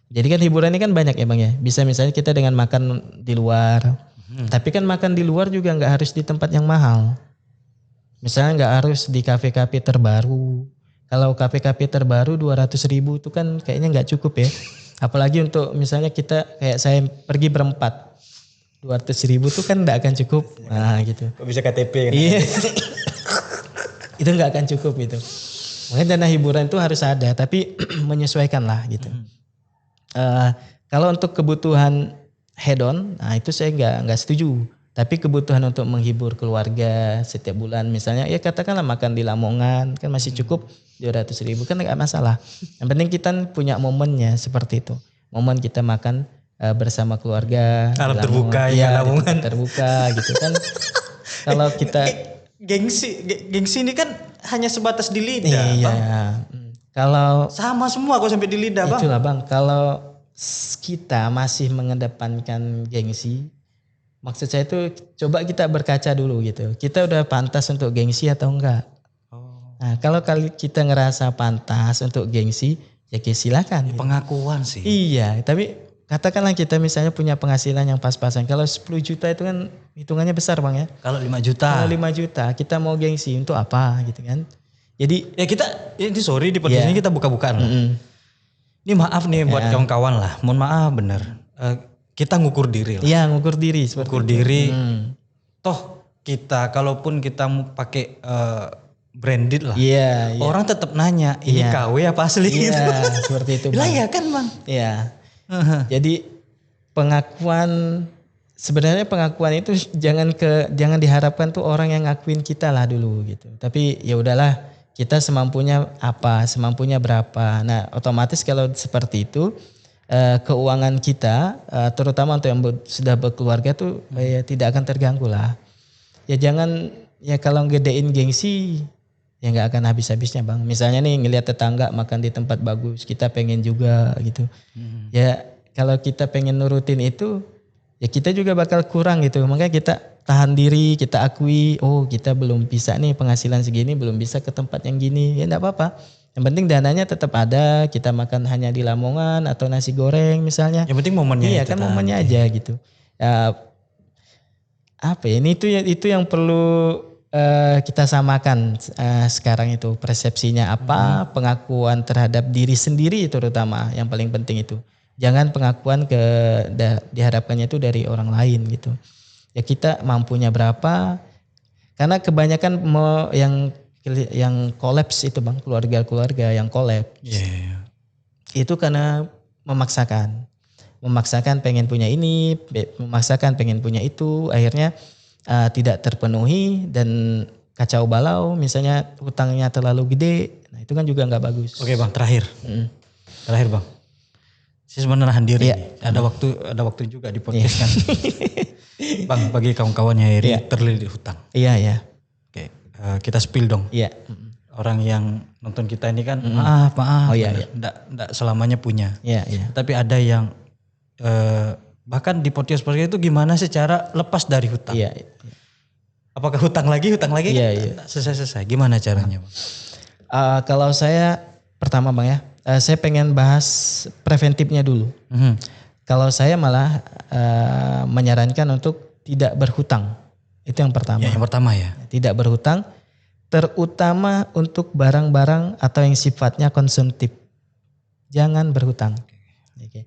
[SPEAKER 2] Jadi kan hiburan ini kan banyak ya Bang ya. Bisa misalnya kita dengan makan di luar. Tapi kan makan di luar juga nggak harus di tempat yang mahal. Misalnya nggak harus di kafe-kafe terbaru. Kalau kafe-kafe terbaru 200.000 itu kan kayaknya nggak cukup ya. Apalagi untuk misalnya kita kayak saya pergi berempat. 200.000 tuh kan nggak akan cukup. Nah gitu.
[SPEAKER 1] Kok bisa KTP kan?
[SPEAKER 2] Iya. Itu nggak akan cukup itu. Makanya dana hiburan itu harus ada, tapi menyesuaikan lah gitu. Kalau untuk kebutuhan hedon, nah itu saya nggak setuju. Tapi kebutuhan untuk menghibur keluarga setiap bulan misalnya ya katakanlah makan di Lamongan kan masih cukup 200.000 kan nggak masalah. Yang penting kita punya momennya seperti itu. Momen kita makan bersama keluarga.
[SPEAKER 1] Alam
[SPEAKER 2] di
[SPEAKER 1] terbuka
[SPEAKER 2] Lamongan.
[SPEAKER 1] ya,
[SPEAKER 2] Iya, di
[SPEAKER 1] Lamongan.
[SPEAKER 2] tempat terbuka gitu kan. Kalau kita
[SPEAKER 1] Gengsi ini kan hanya sebatas di lidah,
[SPEAKER 2] iya.
[SPEAKER 1] Bang.
[SPEAKER 2] Kalau
[SPEAKER 1] Sama semua kok sampai di lidah, Bang.
[SPEAKER 2] itulah Bang, kalau kita masih mengedepankan gengsi, maksud saya itu coba kita berkaca dulu gitu. Kita udah pantas untuk gengsi atau enggak? Nah, kalau kali kita ngerasa pantas untuk gengsi, ya silakan. Gitu.
[SPEAKER 1] Pengakuan sih.
[SPEAKER 2] Iya, tapi katakanlah kita misalnya punya penghasilan yang pas-pasan. Kalau 10 juta itu kan hitungannya besar Bang ya.
[SPEAKER 1] Kalau 5 juta.
[SPEAKER 2] Kalau 5 juta kita mau gengsi untuk apa gitu kan. Jadi
[SPEAKER 1] Ya kita, ini sorry di podcast ini kita buka-bukaan lah. Ini maaf nih buat kawan-kawan lah. Mohon maaf bener. Kita ngukur diri lah.
[SPEAKER 2] iya ngukur diri seperti
[SPEAKER 1] Ngukur
[SPEAKER 2] itu.
[SPEAKER 1] diri. Toh kita, kalaupun kita mau pakai branded lah.
[SPEAKER 2] Iya, iya.
[SPEAKER 1] Orang tetap nanya, ini KW apa asli gitu.
[SPEAKER 2] Iya, seperti itu
[SPEAKER 1] Lah
[SPEAKER 2] Bang.
[SPEAKER 1] ya kan Bang?
[SPEAKER 2] Iya. Jadi pengakuan sebenarnya pengakuan itu jangan diharapkan tuh orang yang ngakuin kita lah dulu gitu. Tapi ya udahlah kita semampunya apa, semampunya berapa. Nah, otomatis kalau seperti itu keuangan kita terutama untuk yang sudah berkeluarga tuh ya tidak akan terganggu lah. Ya jangan ya kalau gedein gengsi ya nggak akan habis-habisnya Bang. Misalnya nih ngelihat tetangga makan di tempat bagus, kita pengen juga gitu. Ya kalau kita pengen nurutin itu, ya kita juga bakal kurang gitu. Makanya kita tahan diri, kita akui, oh kita belum bisa nih penghasilan segini, belum bisa ke tempat yang gini. Ya enggak apa-apa. Yang penting dananya tetap ada, kita makan hanya di Lamongan atau nasi goreng misalnya.
[SPEAKER 1] Yang penting momennya.
[SPEAKER 2] Iya kan momennya aja gitu. Ya, apa ya, ini itu yang perlu kita samakan sekarang itu persepsinya apa, pengakuan terhadap diri sendiri terutama yang paling penting itu. Jangan pengakuan diharapkannya itu dari orang lain gitu. Ya kita mampunya berapa? Karena kebanyakan yang kolaps itu Bang, keluarga-keluarga yang kolaps.
[SPEAKER 1] Yeah.
[SPEAKER 2] Itu karena memaksakan pengen punya ini, memaksakan pengen punya itu, akhirnya tidak terpenuhi dan kacau balau, misalnya hutangnya terlalu gede, nah itu kan juga nggak bagus.
[SPEAKER 1] Oke Bang, terakhir Bang, saya sebenarnya nahan diri.
[SPEAKER 2] Iya.
[SPEAKER 1] Ada waktu juga di podcast kan. Bang, bagi kawan-kawan yang terlilit hutang.
[SPEAKER 2] Iya.
[SPEAKER 1] Oke, kita spill dong.
[SPEAKER 2] Iya.
[SPEAKER 1] Orang yang nonton kita ini kan maaf.
[SPEAKER 2] Oh iya.
[SPEAKER 1] Nggak selamanya punya.
[SPEAKER 2] Iya.
[SPEAKER 1] Tapi ada yang bahkan di podcast itu gimana sih cara lepas dari hutang?
[SPEAKER 2] Iya.
[SPEAKER 1] Apakah hutang lagi?
[SPEAKER 2] Iya.
[SPEAKER 1] Kan selesai. Gimana caranya Bang?
[SPEAKER 2] Kalau saya pertama Bang ya, saya pengen bahas preventifnya dulu. Kalau saya malah menyarankan untuk tidak berhutang. Itu yang pertama.
[SPEAKER 1] Ya, yang pertama ya.
[SPEAKER 2] Tidak berhutang, terutama untuk barang-barang atau yang sifatnya konsumtif. Jangan berhutang. Oke.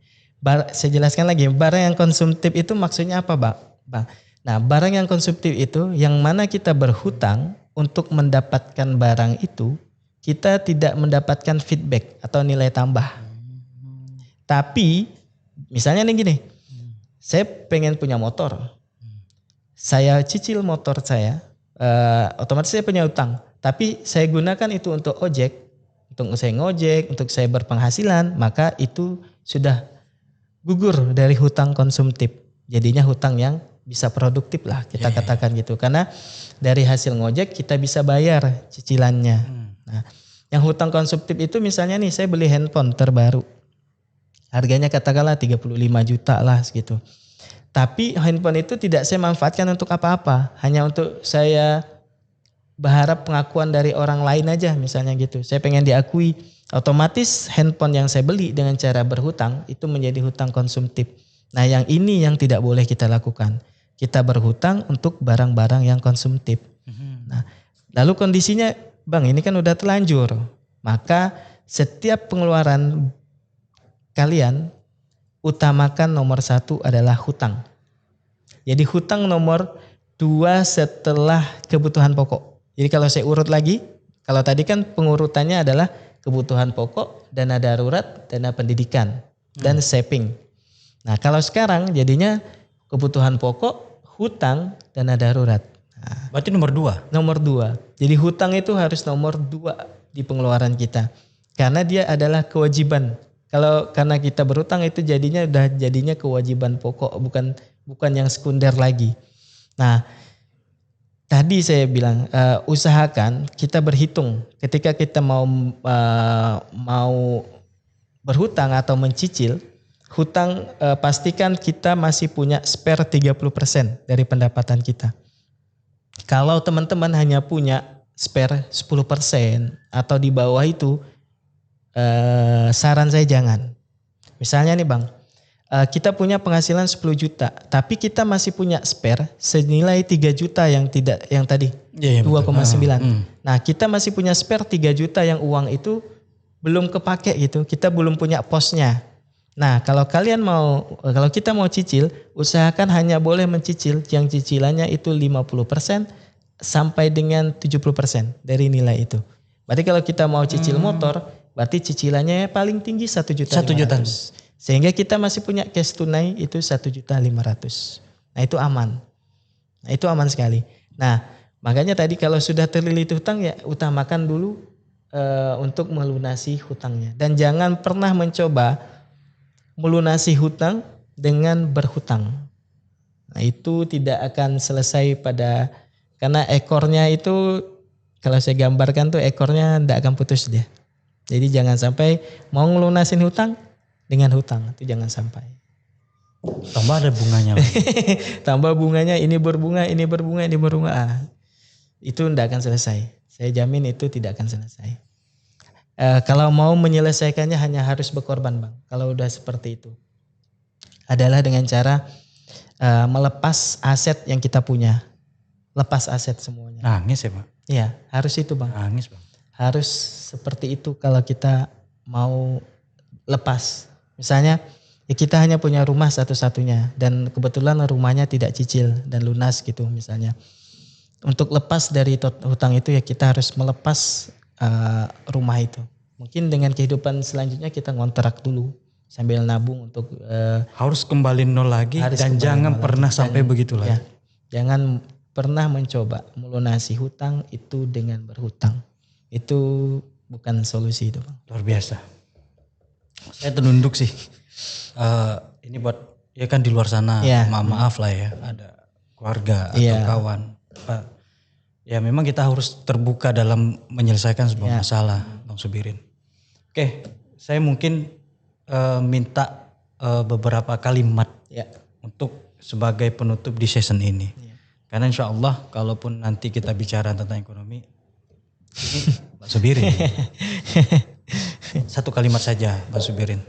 [SPEAKER 2] Saya jelaskan lagi, barang yang konsumtif itu maksudnya apa Bang? Nah, barang yang konsumtif itu yang mana kita berhutang untuk mendapatkan barang itu, kita tidak mendapatkan feedback atau nilai tambah. Tapi misalnya nih gini, saya pengen punya motor, saya cicil motor saya, otomatis saya punya utang, tapi saya gunakan itu untuk ojek, untuk saya ngojek, untuk saya berpenghasilan, maka itu sudah gugur dari hutang konsumtif, jadinya hutang yang bisa produktif lah kita katakan gitu, karena dari hasil ngojek kita bisa bayar cicilannya. Nah, yang hutang konsumtif itu misalnya nih saya beli handphone terbaru, harganya katakanlah 35 juta lah segitu. Tapi handphone itu tidak saya manfaatkan untuk apa-apa, hanya untuk saya berharap pengakuan dari orang lain aja misalnya gitu. Saya pengen diakui, otomatis handphone yang saya beli dengan cara berhutang itu menjadi hutang konsumtif. Nah yang ini yang tidak boleh kita lakukan. Kita berhutang untuk barang-barang yang konsumtif. Nah, lalu kondisinya Bang ini kan udah terlanjur, maka setiap pengeluaran kalian utamakan nomor 1 adalah hutang. Jadi hutang nomor 2 setelah kebutuhan pokok. Jadi kalau saya urut lagi, kalau tadi kan pengurutannya adalah kebutuhan pokok, dana darurat, dana pendidikan, dan saving. Nah kalau sekarang jadinya kebutuhan pokok, hutang, dana darurat.
[SPEAKER 1] Berarti nomor 2.
[SPEAKER 2] Nomor 2. Jadi hutang itu harus nomor 2 di pengeluaran kita. Karena dia adalah kewajiban. Karena kita berhutang itu jadinya kewajiban pokok, bukan yang sekunder lagi. Nah, tadi saya bilang usahakan kita berhitung ketika kita mau berhutang atau mencicil, hutang pastikan kita masih punya spare 30% dari pendapatan kita. Kalau teman-teman hanya punya spare 10% atau di bawah itu, saran saya jangan. Misalnya nih Bang, kita punya penghasilan 10 juta, tapi kita masih punya spare senilai 3 juta yang tadi 2,9. Nah, kita masih punya spare 3 juta yang uang itu belum kepake gitu. Kita belum punya posnya. Nah, kalau kita mau cicil, usahakan hanya boleh mencicil yang cicilannya itu 50% sampai dengan 70% dari nilai itu. Berarti kalau kita mau cicil motor, berarti cicilannya paling tinggi 1 juta. Sehingga kita masih punya cash tunai itu 1.500.000. Nah, itu aman. Nah, itu aman sekali. Nah, makanya tadi kalau sudah terlilit hutang ya utamakan dulu untuk melunasi hutangnya. Dan jangan pernah mencoba melunasi hutang dengan berhutang. Nah, itu tidak akan selesai karena ekornya itu kalau saya gambarkan tuh ekornya tidak akan putus dia. Jadi jangan sampai mau ngelunasin hutang dengan hutang, itu jangan sampai.
[SPEAKER 1] Tambah ada bunganya.
[SPEAKER 2] Tambah bunganya, ini berbunga. Itu tidak akan selesai. Saya jamin itu tidak akan selesai. Kalau mau menyelesaikannya hanya harus berkorban Bang. Kalau udah seperti itu. Adalah dengan cara melepas aset yang kita punya. Lepas aset semuanya.
[SPEAKER 1] Nangis ya Pak?
[SPEAKER 2] Iya, harus itu Bang.
[SPEAKER 1] Nangis Bang.
[SPEAKER 2] Harus seperti itu kalau kita mau lepas. Misalnya ya kita hanya punya rumah satu-satunya dan kebetulan rumahnya tidak cicil dan lunas gitu misalnya. Untuk lepas dari hutang itu ya kita harus melepas rumah itu. Mungkin dengan kehidupan selanjutnya kita ngontrak dulu sambil nabung untuk
[SPEAKER 1] harus kembali nol lagi dan jangan pernah sampai begitu lagi.
[SPEAKER 2] Jangan pernah mencoba melunasi hutang itu dengan berhutang. Itu bukan solusi itu Bang.
[SPEAKER 1] Luar biasa. Saya ternunduk sih. Ini buat ya kan di luar sana maaf lah ya ada keluarga atau kawan. Ya memang kita harus terbuka dalam menyelesaikan sebuah masalah, Bang Subirin. Oke, saya mungkin minta beberapa kalimat untuk sebagai penutup di season ini. Karena insya Allah kalaupun nanti kita bicara tentang ekonomi, ini Bang Subirin. Satu kalimat saja, Bang Subirin.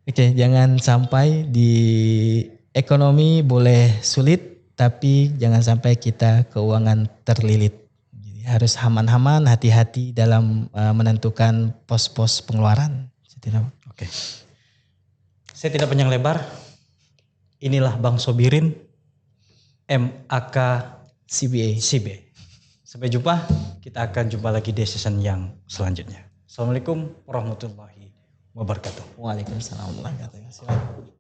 [SPEAKER 2] Oke, jangan sampai di ekonomi boleh sulit, tapi jangan sampai kita keuangan terlilit. Jadi harus aman-aman, hati-hati dalam menentukan pos-pos pengeluaran.
[SPEAKER 1] Oke. Saya tidak panjang lebar. Inilah Bang Subirin, MAK
[SPEAKER 2] CBA.
[SPEAKER 1] Sampai jumpa. Kita akan jumpa lagi di season yang selanjutnya. Assalamualaikum warahmatullahi wabarakatuh.
[SPEAKER 2] Waalaikumsalam warahmatullahi wabarakatuh.